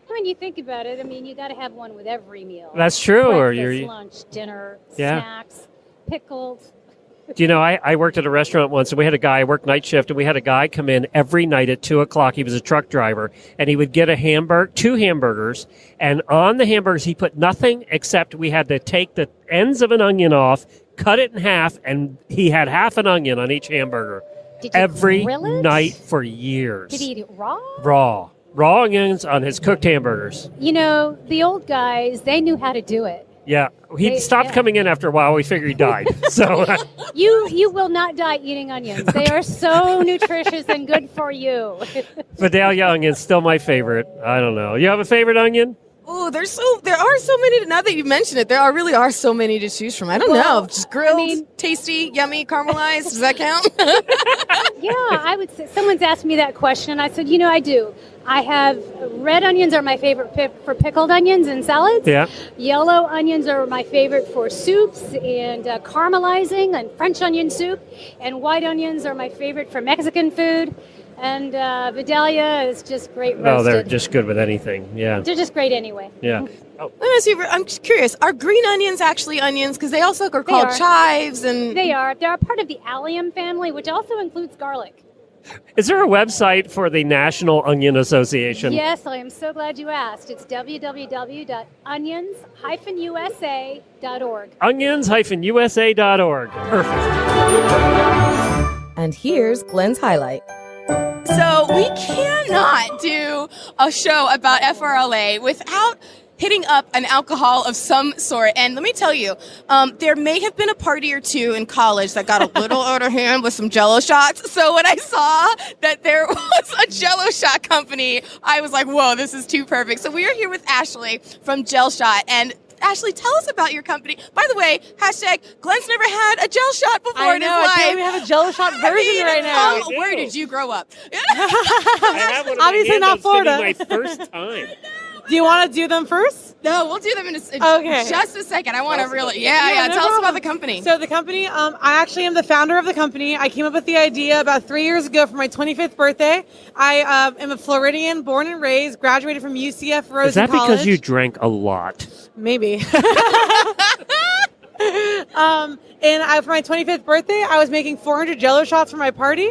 When you think about it, I mean, you got to have one with every meal. That's true. Breakfast, Or you're lunch, dinner, Yeah. snacks, pickles. You know, I worked at a restaurant once, and we had a guy, I worked night shift, and we had a guy come in every night at 2 o'clock. He was a truck driver, and he would get two hamburgers, and on the hamburgers he put nothing except we had to take the ends of an onion off, cut it in half, and he had half an onion on each hamburger. Did you every grill it? night for years. Did he eat it raw? Raw onions on his cooked hamburgers. You know, the old guys, they knew how to do it. Yeah, he stopped coming in after a while. We figured he died. So You will not die eating onions. They are so nutritious and good for you. Vidalia onion is still my favorite. I don't know. You have a favorite onion? Oh, there are so many. Now that you mention it, really are so many to choose from. I don't know. Just grilled, tasty, yummy, caramelized. Does that count? Yeah, I would say. Someone's asked me that question, and I said, I do. I have red onions are my favorite for pickled onions and salads. Yeah. Yellow onions are my favorite for soups and caramelizing and French onion soup. And white onions are my favorite for Mexican food. And Vidalia is just great roasted. Oh, they're just good with anything. Yeah. They're just great anyway. Yeah. Let me ask you, I'm curious, are green onions actually onions? Because they also are called chives. And They are. They're a part of the allium family, which also includes garlic. Is there a website for the National Onion Association? Yes, I am so glad you asked. It's www.onions-usa.org. Onions-usa.org. Perfect. And here's Glenn's highlight. So we cannot do a show about FRLA without hitting up an alcohol of some sort. And let me tell you, there may have been a party or two in college that got a little out of hand with some Jell-O shots. So when I saw that there was a Jell-O shot company, I was like, whoa, this is too perfect. So we are here with Ashley from Jell Shot. And Ashley, tell us about your company. By the way, #Glenn's never had a gel shot before in his life. I can't even have a Jell-O shot version right now. Where did you grow up? Obviously not Florida. My first time. Do you want to do them first? No, we'll do them in just a second. I want to really, tell us about the company. So the company, I actually am the founder of the company. I came up with the idea about 3 years ago for my 25th birthday. I am a Floridian, born and raised, graduated from UCF Rosen Is that College. because you drank a lot? Maybe. And for my 25th birthday, I was making 400 Jell-O shots for my party.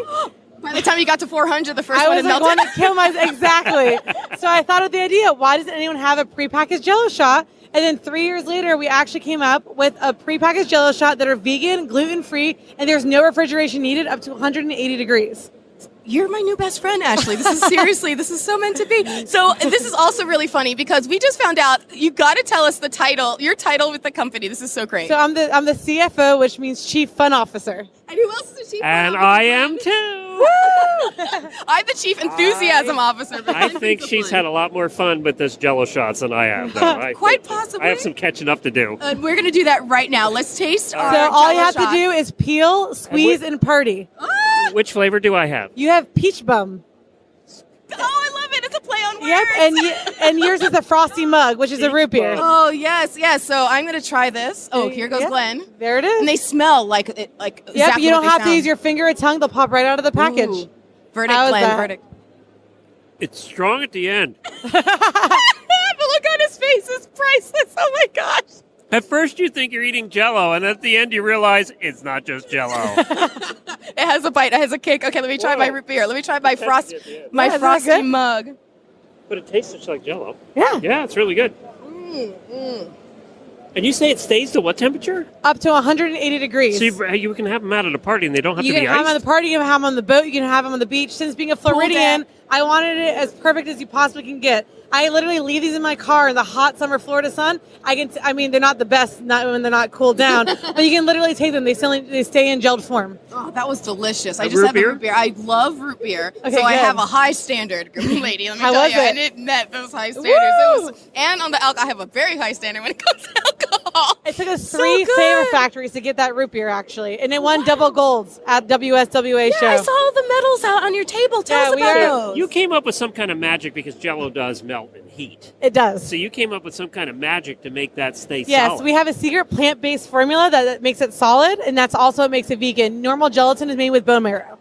By the time you got to 400, the first I one was had like, melted. want to kill myself. Exactly. So I thought of the idea. Why doesn't anyone have a prepackaged Jell-O shot? And then 3 years later, we actually came up with a prepackaged Jell-O shot that are vegan, gluten-free, and there's no refrigeration needed up to 180 degrees. You're my new best friend, Ashley. This is seriously, this is so meant to be. So this is also really funny because we just found out, you got to tell us the title, your title with the company. This is so great. So I'm the CFO, which means Chief Fun Officer. And who else is the Chief And Fun I am too. Woo! I'm the Chief Enthusiasm Officer. I think she's had a lot more fun with this Jell-O shots than I have, though. Quite possibly. I have some catching up to do. We're going to do that right now. Let's taste our So all you Jell-O have shot. to do is peel, squeeze, and party. Which flavor do I have? You have peach bum. Oh, I love it. It's a play on words. Yep, and yours is a frosty mug, which is a root beer. Oh, yes. So I'm going to try this. Oh, here goes Yep. Glenn. There it is. And they smell like Yep, exactly you don't what they have to sound. use your finger or tongue. They'll pop right out of the package. Ooh. Verdict, How is Glenn, that? verdict. It's strong at the end. The look on his face is priceless. Oh, my gosh. At first, you think you're eating Jell-O, and at the end, you realize it's not just Jell-O. It has a bite. It has a kick. Okay, let me try my root beer. Let me try my frosty Yeah, is that frosty good? mug. But it tastes just like Jell-O. Yeah. Yeah, it's really good. And you say it stays to what temperature? Up to 180 degrees. So you can have them out at a party, and they don't have You to can be have them on iced? the party, you can have them on the boat, you can have them on the beach. Since being a Floridian, I wanted it as perfect as you possibly can get. I literally leave these in my car in the hot summer Florida sun. I mean, they're not the best, not when they're not cooled down, but you can literally take them. They stay in gelled form. Oh, that was delicious. A I just root had beer? the root beer. I love root beer. Okay, so I good. have a high standard, lady. Let me How tell was you. it? And it met those high standards. And on the alcohol, I have a very high standard when it comes to alcohol. It took us So 3 good. flavor factories to get that root beer, actually. And it won double golds at WSWA show. I saw the medals out on your table. Tell us about those. You came up with some kind of magic because Jell-O does melt in heat. It does. So you came up with some kind of magic to make that stay Yes, solid. we have a secret plant-based formula that makes it solid, and that's also what makes it vegan. Normal gelatin is made with bone marrow.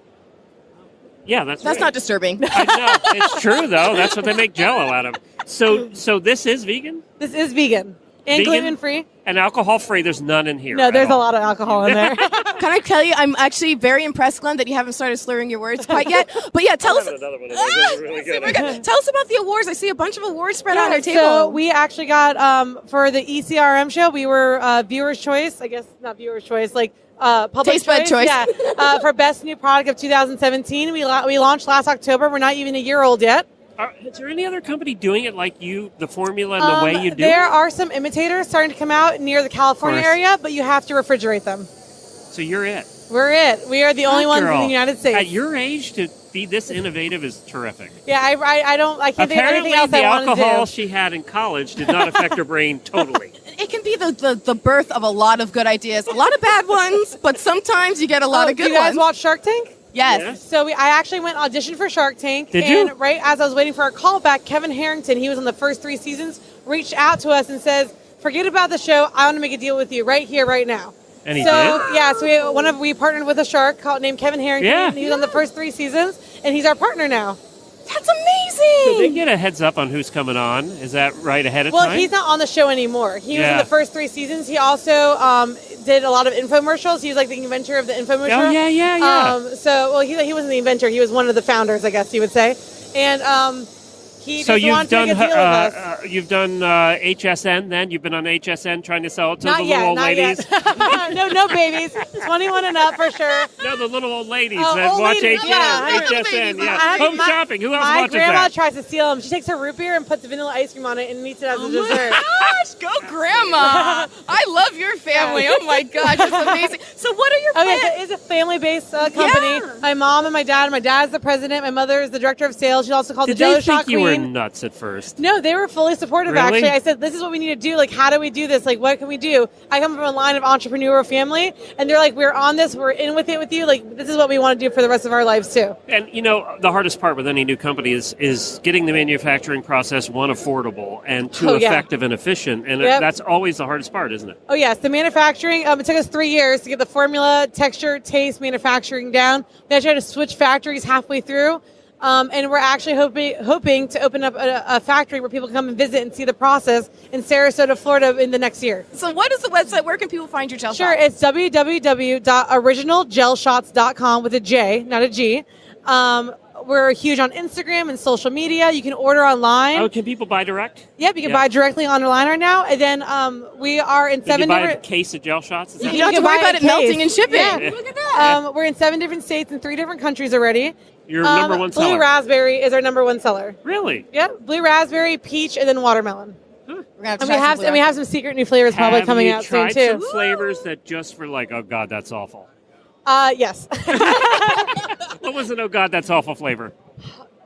Yeah, that's That's right. not disturbing. I know. It's true, though. That's what they make Jell-O out of. So this is vegan? This is vegan and Vegan? gluten-free. And alcohol-free, there's none in here. No, at there's a all. lot of alcohol in there. Can I tell you, I'm actually very impressed, Glenn, that you haven't started slurring your words quite yet. But yeah, tell us. Another one of those. This is really good. Super good. Tell us about the awards. I see a bunch of awards spread out on our table. So we actually got for the ECRM show, we were Viewer's Choice. I guess not Viewer's Choice, like Public Taste Bud Choice. Yeah, for Best New Product of 2017. We launched last October. We're not even a year old yet. Is there any other company doing it like you, the formula and the way you do There it? are some imitators starting to come out near the California Of course. area, but you have to refrigerate them. So you're it. We're it. We are the only ones in Girl, the United States. At your age, to be this innovative is terrific. Yeah, I can't think of Apparently, anything else the I want to alcohol do. she had in college did not affect her brain totally. It can be the birth of a lot of good ideas, a lot of bad ones, but sometimes you get a lot of good You guys ones. watch Shark Tank? Yes. So I actually went audition for Shark Tank. Did and you? right as I was waiting for a call back, Kevin Harrington, he was on the first 3 seasons, reached out to us and says, forget about the show. I want to make a deal with you right here, right now. And he so, did? Yeah, so we partnered with a shark named Kevin Harrington. Yeah. And he was on the first 3 seasons, and he's our partner now. That's amazing. So they get a heads up on who's coming on. Is that right ahead of Well, time? he's not on the show anymore. He was in Yeah. the first 3 seasons. He also did a lot of infomercials. He was like the inventor of the infomercial. Oh, yeah. He wasn't the inventor. He was one of the founders, I guess you would say. And he So just wanted to make a deal with us. you've done HSN then? You've been on HSN trying to sell it to Not the yet, little old not ladies? yet. no babies. 21 and up for sure. No, the little old ladies Oh, that old watch ladies, yeah. HSN. I Yeah. had Home my- shopping. Who else My watches grandma that? tries to steal them. She takes her root beer and puts vanilla ice cream on it and eats it as a Oh dessert. my gosh, go grandma. I love your family. Oh my gosh, that's amazing. So what are your Okay, plans? so it's a family-based company. Yeah. My mom and my dad. My dad's the president. My mother is the director of sales. She's also called Did the Jello they Shot think you were Queen. nuts at first? No, they were fully supportive, Really? actually. I said, this is what we need to do. Like, how do we do this? Like, what can we do? I come from a line of entrepreneurial family, and they're like, we're on this. We're in with it with you. Like, this is what we want to do for the rest of our lives, too. And, you know, the hardest part with any new company is getting the manufacturing process, 1, affordable, and 2, Oh, yeah. effective and efficient. And Yep. that's always the hardest part, isn't it? Oh, yes. The manufacturing, it took us 3 years to get the formula, texture, taste, manufacturing down. We actually had to switch factories halfway through. And we're actually hoping to open up a factory where people can come and visit and see the process in Sarasota, Florida in the next year. So what is the website? Where can people find your gel Sure, shot? it's www.originalgelshots.com with a J, not a G. We're huge on Instagram and social media. You can order online. Oh, can people buy direct? Yep, you can buy directly online right now. And then we are in Did 7 you buy different... a case of gel shots? Is You that- don't have to worry about it melting and shipping. Yeah. Look at that. We're in 7 different states and 3 different countries already. Your number one Blue seller. raspberry is our number one seller. Really? Yep, blue raspberry, peach, and then watermelon. We're gonna have to And try we have some secret new flavors probably coming out soon Have you tried too. some flavors that just for like, oh God, that's awful? Yes. What was an oh God, that's awful flavor?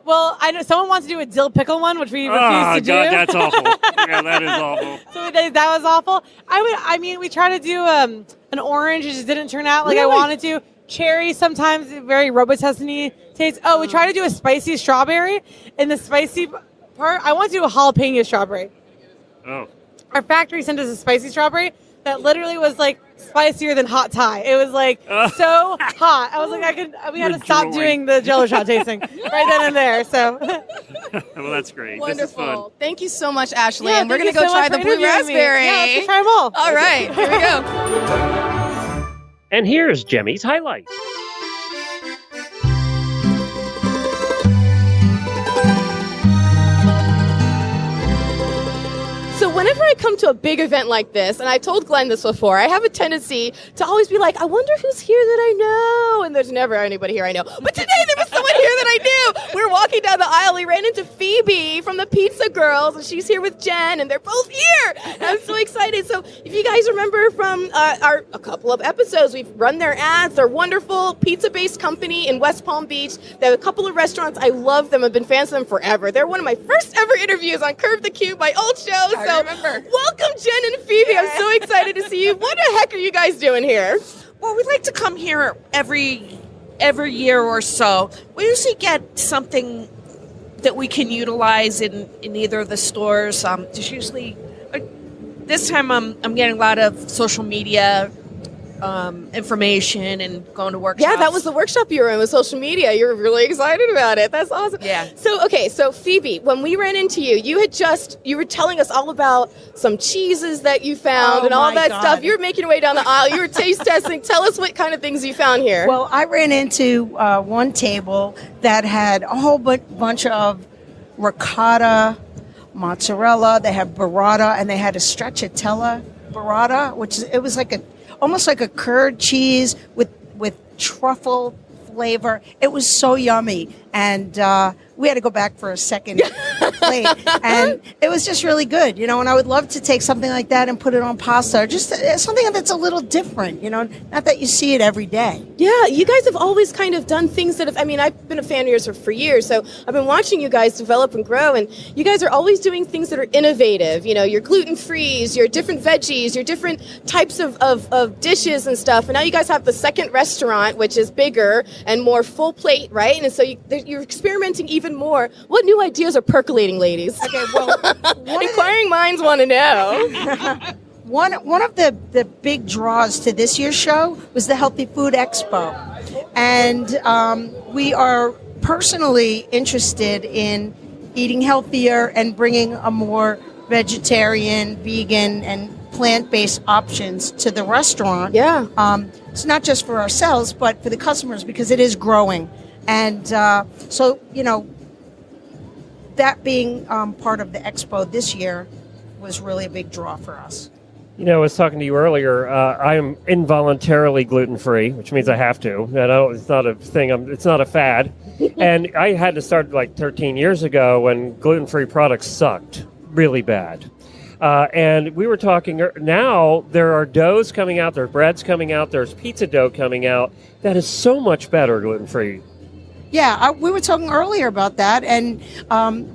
Well, I know someone wants to do a dill pickle one, which we refuse Oh to do. God, that's awful. Yeah, that is awful. So that was awful. I mean, we tried to do an orange, it just didn't turn out like I Really? wanted to. Cherry sometimes very Robitussin-y taste. Oh, we tried to do a spicy strawberry, and the spicy part, I want to do a jalapeno strawberry. Oh. Our factory sent us a spicy strawberry that literally was like spicier than hot Thai. It was like so hot. I was like, we had You're to stop drooling. doing the Jello shot tasting right then and there. So Well, that's great. This is fun. Wonderful. Thank you so much, Ashley. Yeah, and we're thank going to you go so try much the for blue interviewing me. raspberry. Yeah, let's try them all. All right, here we go. And here's Jemmy's highlight. So whenever I come to a big event like this, and I told Glenn this before, I have a tendency to always be like, I wonder who's here that I know. And there's never anybody here I know. But today there was someone here that I knew. We were walking down the aisle. We ran into Phoebe from the Pizza Girls, and she's here with Jen, and they're both here. And I'm so excited. So if you guys remember from a couple of episodes, we've run their ads. They're wonderful pizza-based company in West Palm Beach. They have a couple of restaurants. I love them. I've been fans of them forever. They're one of my first ever interviews on Curve the Cube, my old show. I remember. Welcome, Jen and Phoebe. I'm so excited to see you. What the heck are you guys doing here? Well, we like to come here every year or so. We usually get something that we can utilize in either of the stores. There's usually this time I'm getting a lot of social media information and going to workshops. Yeah, that was the workshop you were in with social media. You were really excited about it. That's awesome. Yeah. So Phoebe, when we ran into you, you were telling us all about some cheeses that you found and all that stuff. You were making your way down the aisle. You were taste testing. Tell us what kind of things you found here. Well, I ran into one table that had a whole bunch of ricotta, mozzarella. They had burrata, and they had a stracciatella burrata, which it was like almost like a curd cheese with truffle flavor. It was so yummy, and we had to go back for a second plate. And it was just really good, and I would love to take something like that and put it on pasta, or just something that's a little different, not that you see it every day. Yeah, you guys have always kind of done things that I've been a fan of yours for years, so I've been watching you guys develop and grow, and you guys are always doing things that are innovative. Your gluten-frees, your different veggies, your different types of dishes and stuff. And now you guys have the second restaurant, which is bigger and more full plate, right? And so you're experimenting even more. What new ideas are percolating, ladies? Okay, well, inquiring minds want to know. One of the big draws to this year's show was the Healthy Food Expo. And we are personally interested in eating healthier and bringing a more vegetarian, vegan, and plant-based options to the restaurant. Yeah. It's not just for ourselves, but for the customers, because it is growing. And so, that being part of the expo this year was really a big draw for us. I was talking to you earlier. I am involuntarily gluten-free, which means I have to. It's not a thing. It's not a fad. And I had to start like 13 years ago when gluten-free products sucked really bad. And we were talking, now there are doughs coming out, there's breads coming out, there's pizza dough coming out that is so much better gluten-free. Yeah, we were talking earlier about that. And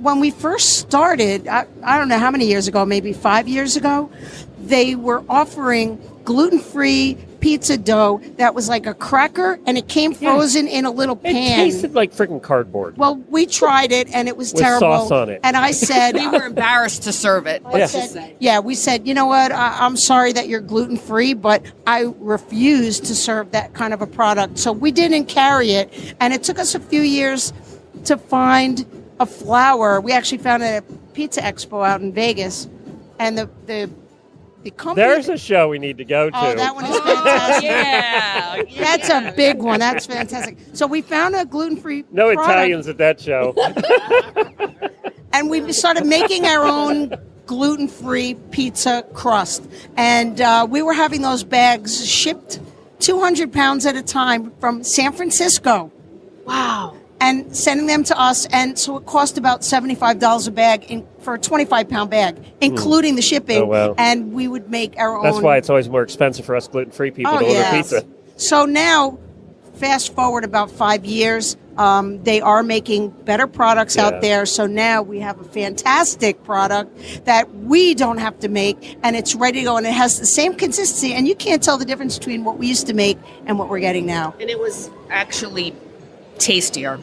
when we first started, I don't know how many years ago, maybe 5 years ago, they were offering gluten-free pizza dough that was like a cracker, and it came frozen in a little pan. It tasted like freaking cardboard. Well, we tried it, and it was with terrible. Sauce on it. And I said... we were embarrassed to serve it. We said, you know what, I'm sorry that you're gluten-free, but I refuse to serve that kind of a product. So we didn't carry it, and it took us a few years to find a flour. We actually found a pizza expo out in Vegas, and the The company. There's a show we need to go to. Oh, that one is fantastic. Yeah. That's a big one. That's fantastic. So we found a gluten-free No product, Italians at that show. and we started making our own gluten-free pizza crust. And we were having those bags shipped 200 pounds at a time from San Francisco. Wow. And sending them to us. And so it cost about $75 a bag for a 25-pound bag, including the shipping. Oh, wow. And we would make our own. That's why it's always more expensive for us gluten-free people to order pizza. So now, fast forward about 5 years, they are making better products out there. So now we have a fantastic product that we don't have to make, and it's ready to go, and it has the same consistency, and you can't tell the difference between what we used to make and what we're getting now. And it was actually tastier.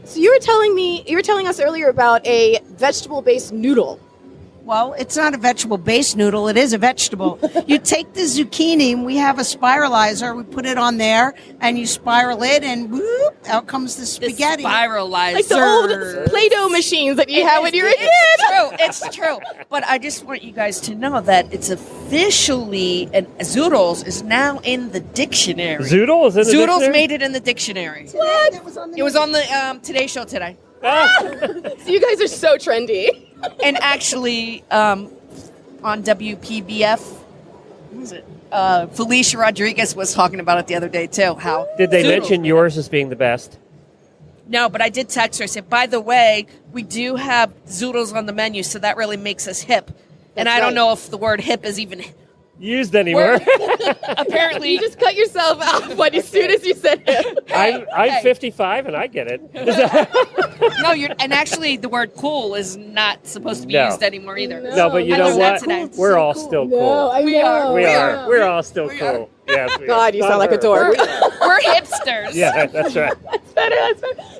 So you were telling us earlier about a vegetable-based noodle. Well, it's not a vegetable-based noodle. It is a vegetable. You take the zucchini, and we have a spiralizer. We put it on there, and you spiral it, and whoop, out comes the spaghetti. Spiralizer. Like the old Play-Doh machines that you had when you were a kid. It's true. But I just want you guys to know that it's officially, and zoodles is now in the dictionary. Zoodle is in the Zoodles dictionary? made it in the dictionary. What? It was on the Today Show today. So you guys are so trendy. And actually, on WPBF, what was it? Felicia Rodriguez was talking about it the other day, too. How Did they zoodles- mention yours as being the best? No, but I did text her. I said, by the way, we do have zoodles on the menu, so that really makes us hip. And I don't know if the word hip is even used anymore. Apparently. You just cut yourself off as soon as you said it. I'm 55 and I get it. No, and actually the word cool is not supposed to be used anymore either. No, but you know what? We're all still cool. We are. We're all still cool. Yes, God, you sound like a dork. We're hipsters. Yeah, that's right. That's better.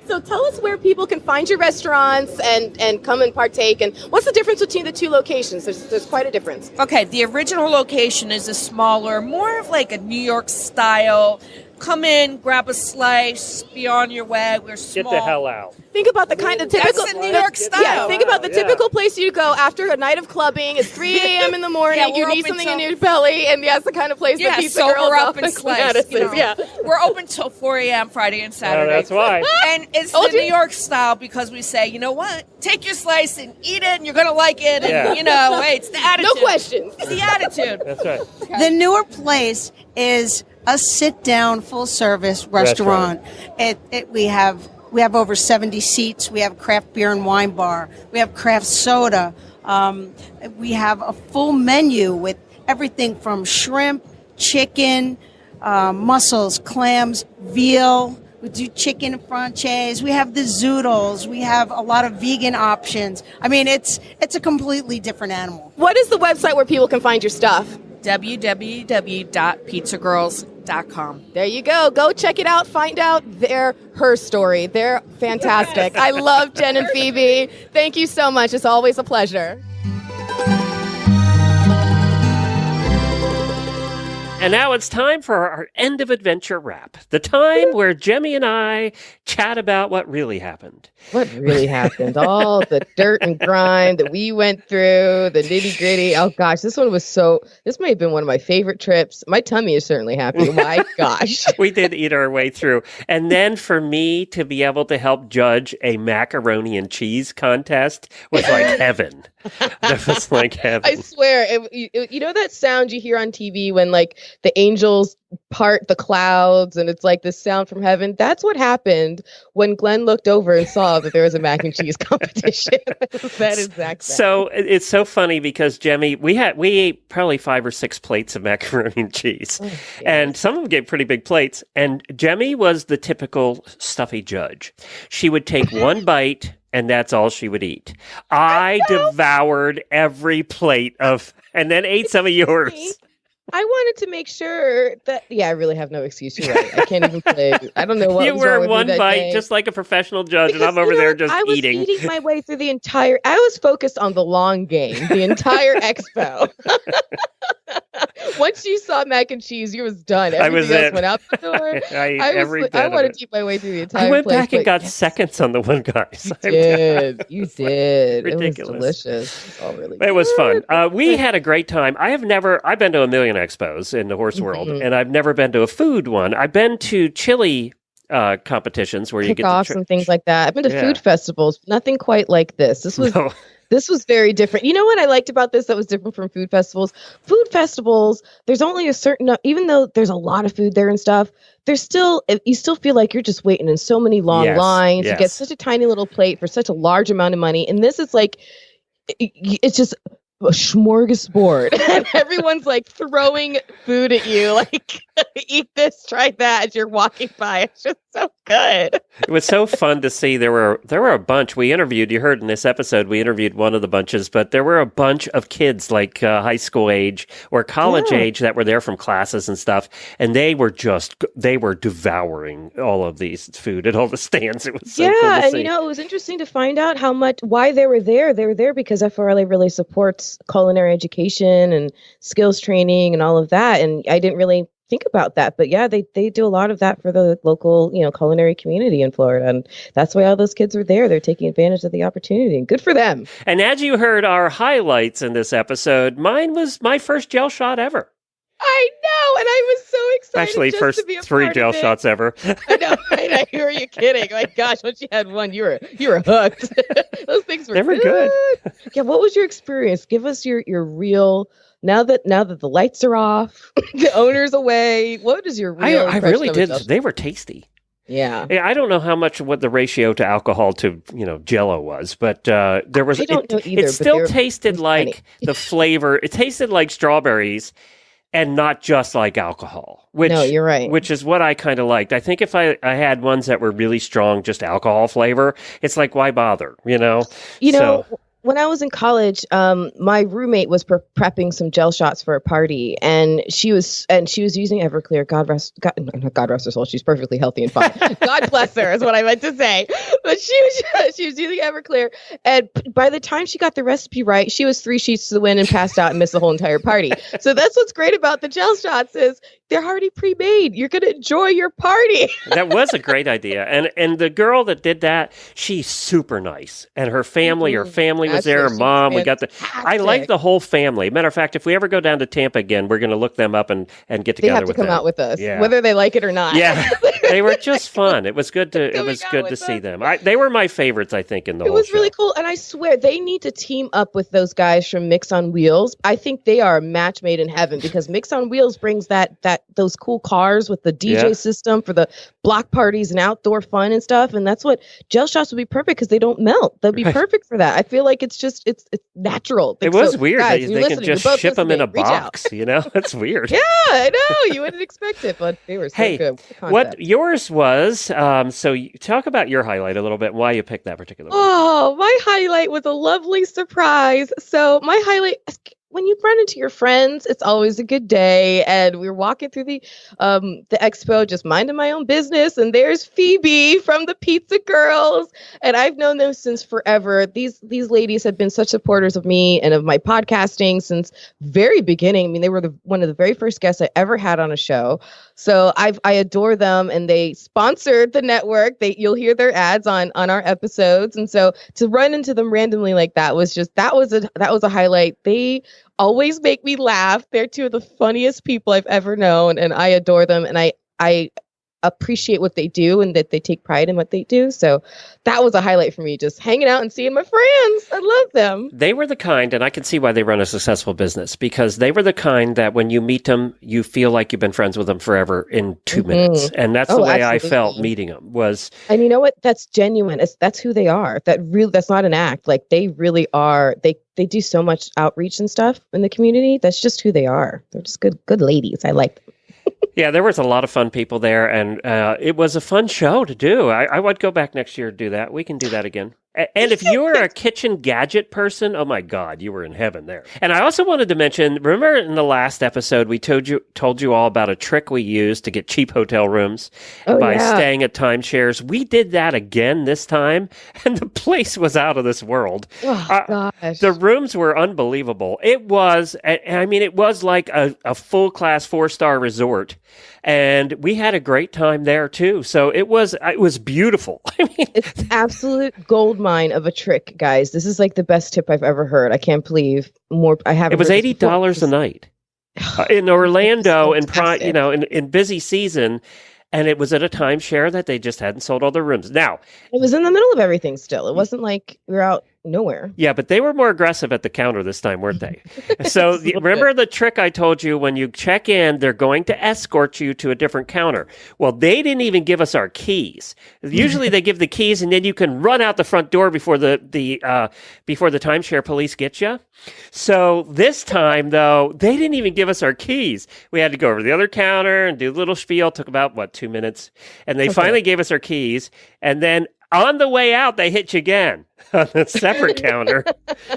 So tell us where people can find your restaurants and come and partake. And what's the difference between the two locations? There's quite a difference. Okay, the original location is a smaller, more of like a New York style. Come in, grab a slice, be on your way. We're small. Get the hell out. Think about the kind of typical That's the New York style. Yeah, think about the typical place you go after a night of clubbing. It's 3 a.m. in the morning. Yeah, you we're need open something till- in your belly, and that's the kind of place that pizza sober girls up often and clean slice. out. You know. Yeah. We're open till 4 a.m. Friday and Saturday. that's why. And it's the New York style because we say, you know what? Take your slice and eat it, and you're going to like it. And, you know, hey, it's the attitude. No questions. It's the attitude. That's right. The newer place is a sit-down, full-service restaurant. We have over 70 seats. We have a craft beer and wine bar. We have craft soda. We have a full menu with everything from shrimp, chicken, mussels, clams, veal. We do chicken franchise. We have the zoodles. We have a lot of vegan options. I mean, it's a completely different animal. What is the website where people can find your stuff? www.pizzagirls.com. There you go. Go check it out. Find out her story. They're fantastic. I love Jen and Phoebe. Thank you so much. It's always a pleasure. And now it's time for our end of adventure wrap. The time where Jemmy and I chat about what really happened. What really happened? All the dirt and grime that we went through, the nitty gritty. Oh gosh, this may have been one of my favorite trips. My tummy is certainly happy. My gosh. We did eat our way through. And then for me to be able to help judge a macaroni and cheese contest was like heaven. That was like heaven. I swear, you know that sound you hear on TV when like the angels part the clouds and it's like this sound from heaven? That's what happened when Glenn looked over and saw that there was a mac and cheese competition. That exact sound. So it's so funny because Jemmy, we ate probably 5 or 6 plates of macaroni and cheese, and some of them gave pretty big plates. And Jemmy was the typical stuffy judge. She would take one bite, and that's all she would eat. I devoured every plate and then ate some of yours. I wanted to make sure that, I really have no excuse. You're right. I can't even play. I don't know what You was wrong were with me one that bite, day. just like a professional judge, Because, and I'm over there just I was eating. eating my way through the entire. I was focused on the long game, the entire expo. Once you saw mac and cheese, you was done. Everything else went out the door. I wanted to eat my way through the entire I went place, back and got seconds on the one, guys. You did. Ridiculous. It was delicious. It was all really It was fun. We had a great time. I've been to a million expos in the horse world, and I've never been to a food one. I've been to chili competitions where you get kickoffs and things like that. I've been to food festivals. Nothing quite like this. This was very different. You know what I liked about this that was different from food festivals? Food festivals, there's only a certain, even though there's a lot of food there and stuff, you still feel like you're just waiting in so many long lines. You get such a tiny little plate for such a large amount of money. And this is like, it's just a smorgasbord. And everyone's like throwing food at you, like, eat this, try that as you're walking by. It's just so good. It was so fun to see. There were a bunch. You heard in this episode, we interviewed one of the bunches, but there were a bunch of kids like high school age or college age that were there from classes and stuff. And they were devouring all of these food at all the stands. It was so cool to and see. it was interesting to find out why they were there. They were there because FRLA really supports culinary education and skills training and all of that. And I didn't really think about that, but they do a lot of that for the local, culinary community in Florida, and that's why all those kids were there. They're taking advantage of the opportunity, and good for them. And as you heard our highlights in this episode, mine was my first gel shot ever. I know, and I was so excited. Actually, just first to be a 3 part gel of it. shots ever. I know, right? Who are you kidding? My gosh, once you had one, you were hooked. Those things were good. Yeah, what was your experience? Give us your real. Now that the lights are off, the owner's away. What is your real? I really did. They were tasty. Yeah. I don't know what the ratio to alcohol to Jell-O was, but there was. I don't know either. It still tasted like the flavor. It tasted like strawberries, and not just like alcohol. No, you're right. Which is what I kind of liked. I think if I had ones that were really strong, just alcohol flavor, it's like, why bother? When I was in college, my roommate was prepping some gel shots for a party, and she was using Everclear. God rest her soul. She's perfectly healthy and fine. God bless her is what I meant to say. But she was using Everclear, and by the time she got the recipe right, she was 3 sheets to the wind and passed out and missed the whole entire party. So that's what's great about the gel shots is they're already pre-made. You're going to enjoy your party. That was a great idea. And the girl that did that, she's super nice. And her family was there. Her mom, I like the whole family. Matter of fact, if we ever go down to Tampa again, we're going to look them up and get together with them. They have to come out with us, whether they like it or not. Yeah, they were just fun. It was good to see them. They were my favorites, I think, in the whole show. It was really cool. And I swear, they need to team up with those guys from Mix on Wheels. I think they are a match made in heaven because Mix on Wheels brings those cool cars with the DJ system for the block parties and outdoor fun and stuff. And that's what gel shots would be perfect because they don't melt. They'll be perfect for that. I feel like it's natural. It was weird. Guys, they can just ship them in a box. It's weird. Yeah, I know. You wouldn't expect it, but they were so good. What yours was, so talk about your highlight a little bit, why you picked that particular one. Oh, my highlight was a lovely surprise. So my highlight, when you run into your friends, it's always a good day. And we were walking through the expo, just minding my own business. And there's Phoebe from the Pizza Girls. And I've known them since forever. These ladies have been such supporters of me and of my podcasting since very beginning. I mean, they were one of the very first guests I ever had on a show. So I adore them, and they sponsored the network. You'll hear their ads on our episodes. And so to run into them randomly like that was a highlight. They always make me laugh. They're two of the funniest people I've ever known, and I adore them, and I appreciate what they do and that they take pride in what they do. So that was a highlight for me, just hanging out and seeing my friends. I love them. They were the kind, and I can see why they run a successful business, because they were the kind that when you meet them, you feel like you've been friends with them forever in 2 minutes. And that's the way I felt meeting them was. And you know what? That's genuine. That's who they are. That's not an act. Like they really are. They do so much outreach and stuff in the community. That's just who they are. They're just good ladies. I like them. Yeah, there was a lot of fun people there, and it was a fun show to do. I would go back next year to do that. We can do that again. And if you were a kitchen gadget person, oh my God, you were in heaven there. And I also wanted to mention, remember in the last episode, we told you all about a trick we used to get cheap hotel rooms by staying at timeshares. We did that again this time, and the place was out of this world. Oh, gosh. The rooms were unbelievable. It was like a full-class 4-star resort, and we had a great time there too. So it was beautiful. I mean, it's absolute gold mine of a trick, guys. This is like the best tip I've ever heard. I can't believe more. I haven't. It was $80 a night in Orlando, in busy season. And it was at a timeshare that they just hadn't sold all their rooms. Now, it was in the middle of everything still. It wasn't like we were out nowhere. Yeah, but they were more aggressive at the counter this time, weren't they? So remember the trick I told you? When you check in, they're going to escort you to a different counter. Well, they didn't even give us our keys. Usually they give the keys and then you can run out the front door before the timeshare police get you. So this time, though, they didn't even give us our keys. We had to go over to the other counter and do a little spiel. It took about, 2 minutes? And they finally gave us our keys. And then on the way out, they hit you again on a separate counter.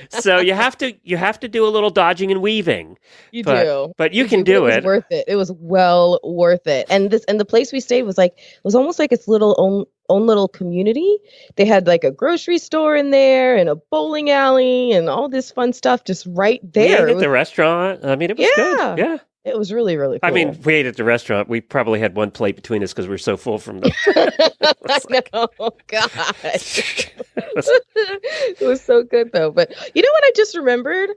So you have to do a little dodging and weaving. But you can do it. It was worth it. It was well worth it. And the place we stayed was almost like its little own little community. They had like a grocery store in there and a bowling alley and all this fun stuff just right there. We ate at the restaurant. I mean, it was good. Yeah. It was really, really cool. I mean, we ate at the restaurant. We probably had one plate between us because we were so full from the... I know. Oh, gosh. It was so good, though. But you know what I just remembered?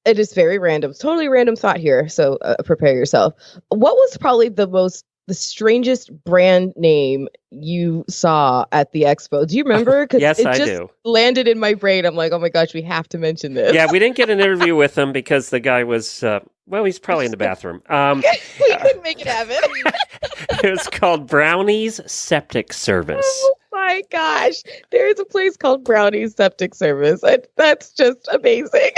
It is very random. Totally random thought here. So prepare yourself. What was probably the strangest brand name you saw at the expo? Do you remember? Yes, I do. Landed in my brain. I'm like, oh my gosh, we have to mention this. Yeah, we didn't get an interview with him because the guy was, he's probably in the bathroom. We couldn't make it happen. It was called Brownie's Septic Service. Oh my gosh. There's a place called Brownie's Septic Service. That's just amazing.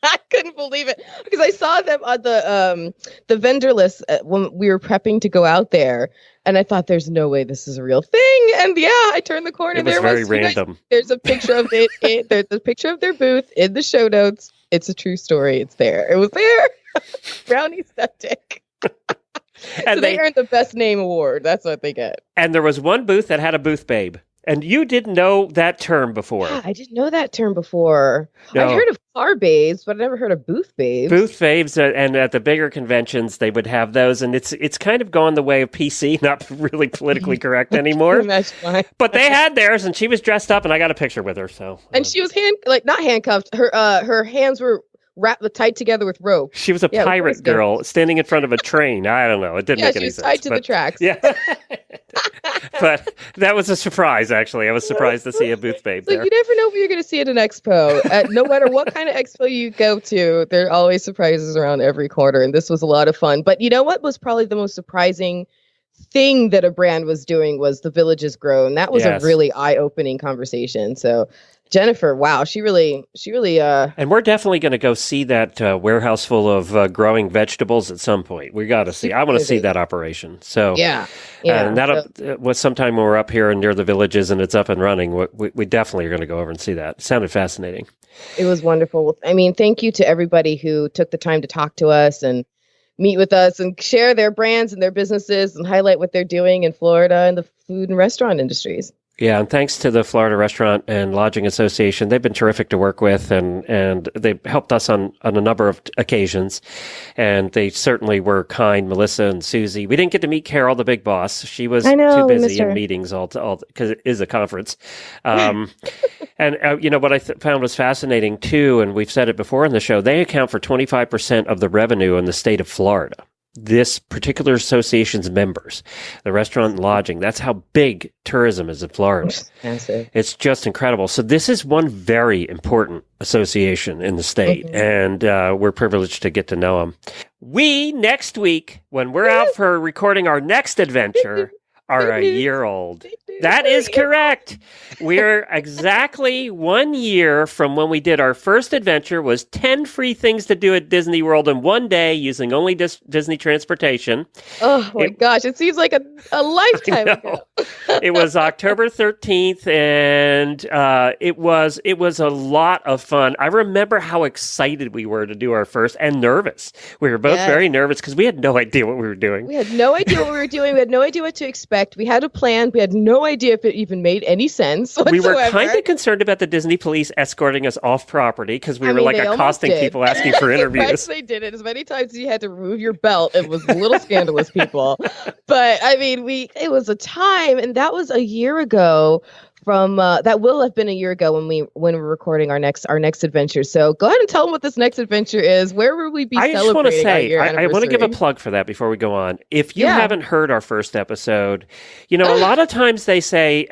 I couldn't believe it because I saw them on the vendor list when we were prepping to go out there, and I thought, "There's no way this is a real thing." And yeah, I turned the corner. It was very random. There's a picture of it. There's a picture of their booth in the show notes. It's a true story. It's there. It was there. Brownie Septic. So they earned the best name award. That's what they get. And there was one booth that had a booth babe. And you didn't know that term before. Yeah, I didn't know that term before. No. I've heard of car babes, but I never heard of booth babes. Booth babes, and at the bigger conventions, they would have those. And it's kind of gone the way of PC, not really politically correct anymore. But they had theirs, and she was dressed up, and I got a picture with her. So, and she was not handcuffed. Her hands were tied together with rope. She was a pirate girl standing in front of a train. I don't know. It didn't make any sense. She was tied to the tracks. Yeah. But that was a surprise, actually. I was surprised to see a booth babe there. You never know what you're going to see at an expo. No matter what kind of expo you go to, there are always surprises around every corner. And this was a lot of fun. But you know what was probably the most surprising thing that a brand was doing was the Village is Grown. That was a really eye-opening conversation. So Jennifer, wow, she really. And we're definitely going to go see that warehouse full of growing vegetables at some point. We got to see. I want to see that operation. So yeah. And that was sometime when we're up here and near the villages and it's up and running. We definitely are going to go over and see that. It sounded fascinating. It was wonderful. I mean, thank you to everybody who took the time to talk to us and meet with us and share their brands and their businesses and highlight what they're doing in Florida and the food and restaurant industries. Yeah, and thanks to the Florida Restaurant and Lodging Association. They've been terrific to work with, and they've helped us on a number of occasions. And they certainly were kind, Melissa and Susie. We didn't get to meet Carol, the big boss. She was too busy in meetings all because it is a conference. And what I found was fascinating too, and we've said it before in the show, they account for 25% of the revenue in the state of Florida. This particular association's members, the restaurant and lodging, that's how big tourism is in Florida. It's just incredible. So this is one very important association in the state, and we're privileged to get to know them. Next week, when we're out for recording our next adventure, are a year old. That is correct. We're exactly 1 year from when we did our first adventure, was 10 free things to do at Disney World in one day using only Disney transportation. Oh my gosh, it seems like a lifetime ago. It was October 13th, and it was a lot of fun. I remember how excited we were to do our first, and nervous. We were both very nervous because we had no idea what we were doing. We had no idea what we were doing. We had no idea what to expect. We had a plan. We had no idea if it even made any sense whatsoever. We were kind of concerned about the Disney police escorting us off property because we were like accosting people asking for interviews. Right, they did it as many times as you had to remove your belt. It was a little scandalous, people. But I mean, it was a time, and that was a year ago. From that will have been a year ago when we're recording our next adventure. So go ahead and tell them what this next adventure is. Where will we be celebrating? I just want to say, I want to give a plug for that before we go on. If you haven't heard our first episode, a lot of times a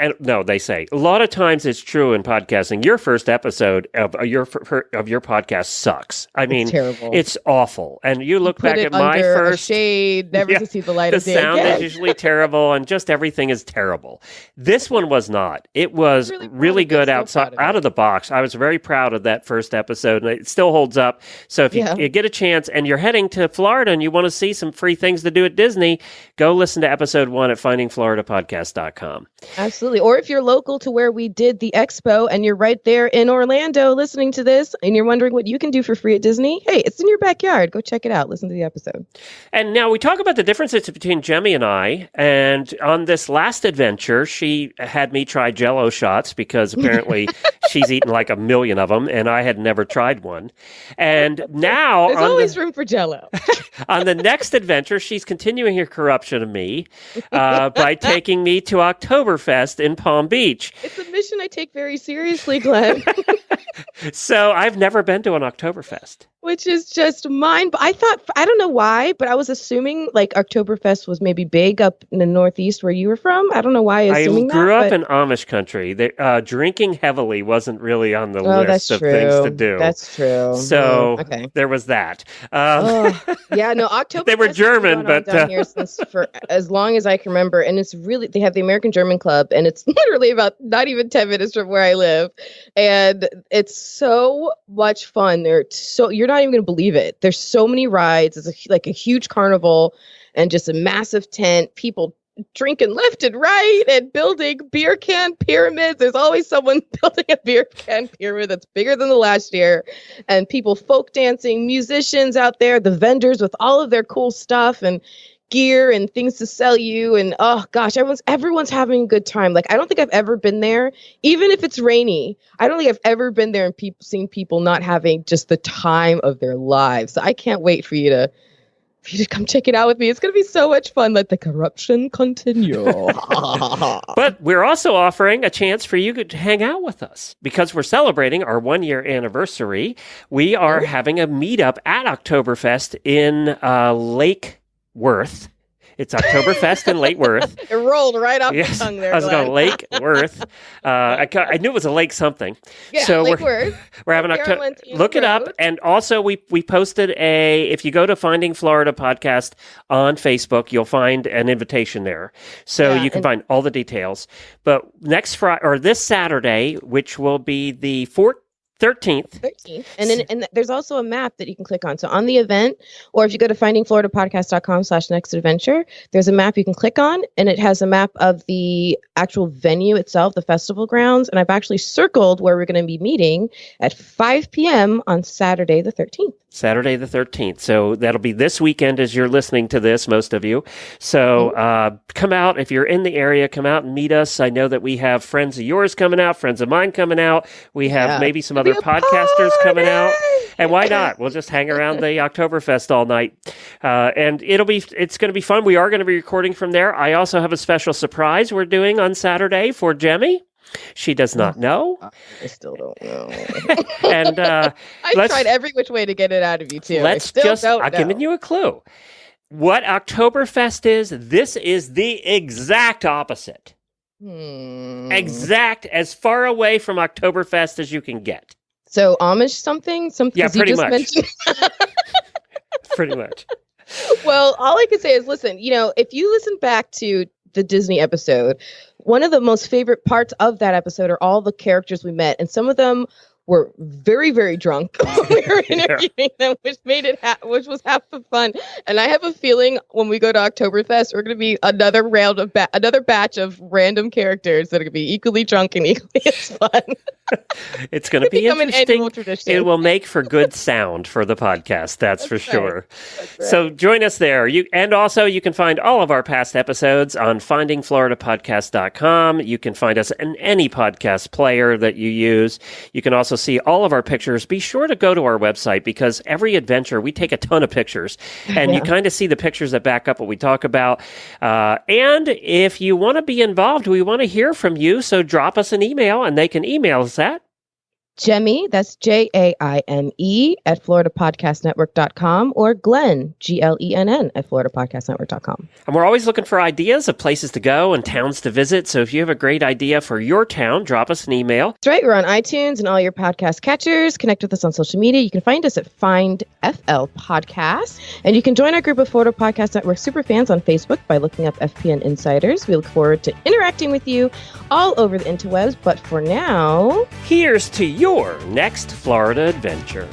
lot of times it's true in podcasting. Your first episode of your podcast sucks. I mean, it's terrible. It's awful. And you look back at my first shade, never to see the light of day. The sound is usually terrible, and just everything is terrible. This one was not. It was really good out of the box. I was very proud of that first episode, and it still holds up. So if you get a chance and you're heading to Florida and you want to see some free things to do at Disney, go listen to episode 1 at findingfloridapodcast.com. Absolutely. Or if you're local to where we did the expo and you're right there in Orlando listening to this and you're wondering what you can do for free at Disney, hey, it's in your backyard. Go check it out. Listen to the episode. And now we talk about the differences between Jemmy and I. And on this last adventure, she had me try Jello shots because apparently she's eaten like 1 million of them and I had never tried one. And now there's always room for Jello. On the next adventure, she's continuing her corruption of me by taking me to Oktoberfest in Palm Beach. It's a mission I take very seriously, Glenn. So I've never been to an Oktoberfest. Which is just mine. But I don't know why, but I was assuming like Oktoberfest was maybe big up in the Northeast where you were from. I don't know why I grew up in Amish country. Drinking heavily wasn't really on the list of things to do. That's true. So there was that. Oktoberfest. They were German, but down here since for as long as I can remember. And it's really, they have the American German Club, and it's literally about not even 10 minutes from where I live. And it's so much fun. You're not even going to believe it. There's so many rides. It's like a huge carnival and just a massive tent. People drinking left and right and building beer can pyramids. There's always someone building a beer can pyramid that's bigger than the last year. And people folk dancing, musicians out there, the vendors with all of their cool stuff and gear and things to sell you. And oh gosh, everyone's having a good time. Like, I don't think I've ever been there, even if it's rainy. I don't think I've ever been there and seen people not having just the time of their lives. So I can't wait for you to come check it out with me. It's going to be so much fun. Let the corruption continue. But we're also offering a chance for you to hang out with us because we're celebrating our 1-year anniversary. We are having a meetup at Oktoberfest in Lake Worth. It's Oktoberfest in Lake Worth. It rolled right off the tongue there. I was going Lake Worth. I knew it was a lake something. Yeah, so Lake Worth. We're having look it up. And also we posted if you go to Finding Florida Podcast on Facebook, you'll find an invitation there. So you can find all the details. But next Friday or this Saturday, which will be the 13th. And there's also a map that you can click on. So on the event, or if you go to findingfloridapodcast.com/nextadventure, there's a map you can click on, and it has a map of the actual venue itself, the festival grounds. And I've actually circled where we're going to be meeting at 5 p.m. on Saturday the 13th. Saturday the 13th. So that'll be this weekend as you're listening to this, most of you. So come out. If you're in the area, come out and meet us. I know that we have friends of yours coming out, friends of mine coming out. We have maybe some other podcasters coming out. And why not? We'll just hang around the Oktoberfest all night. And it's going to be fun. We are going to be recording from there. I also have a special surprise we're doing on Saturday for Jemmy. She does not know. I still don't know. And I tried every which way to get it out of you, too. I'm giving you a clue. What Oktoberfest is, this is the exact opposite. Exact, as far away from Oktoberfest as you can get. So Amish something? Yeah, pretty much. Pretty much. Well, all I can say is, listen, if you listen back to the Disney episode, one of the most favorite parts of that episode are all the characters we met. And some of them were very, very drunk when we were interviewing them, which made it which was half the fun. And I have a feeling when we go to Oktoberfest, we're going to be another round of another batch of random characters that are going to be equally drunk and equally as fun. It's going to be interesting. It will make for good sound for the podcast, that's for sure. Right. So join us there. And also you can find all of our past episodes on findingfloridapodcast.com. You can find us in any podcast player that you use. You can also see all of our pictures. Be sure to go to our website because every adventure, we take a ton of pictures and you kind of see the pictures that back up what we talk about. And if you want to be involved, we want to hear from you. So drop us an email and they can email us at Jemmy, that's Jaime at floridapodcastnetwork.com, or Glenn, Glenn at floridapodcastnetwork.com. And we're always looking for ideas of places to go and towns to visit. So if you have a great idea for your town, drop us an email. That's right. We're on iTunes and all your podcast catchers. Connect with us on social media. You can find us at Find FL Podcast. And you can join our group of Florida Podcast Network superfans on Facebook by looking up FPN Insiders. We look forward to interacting with you all over the interwebs. But for now, here's to your next Florida adventure.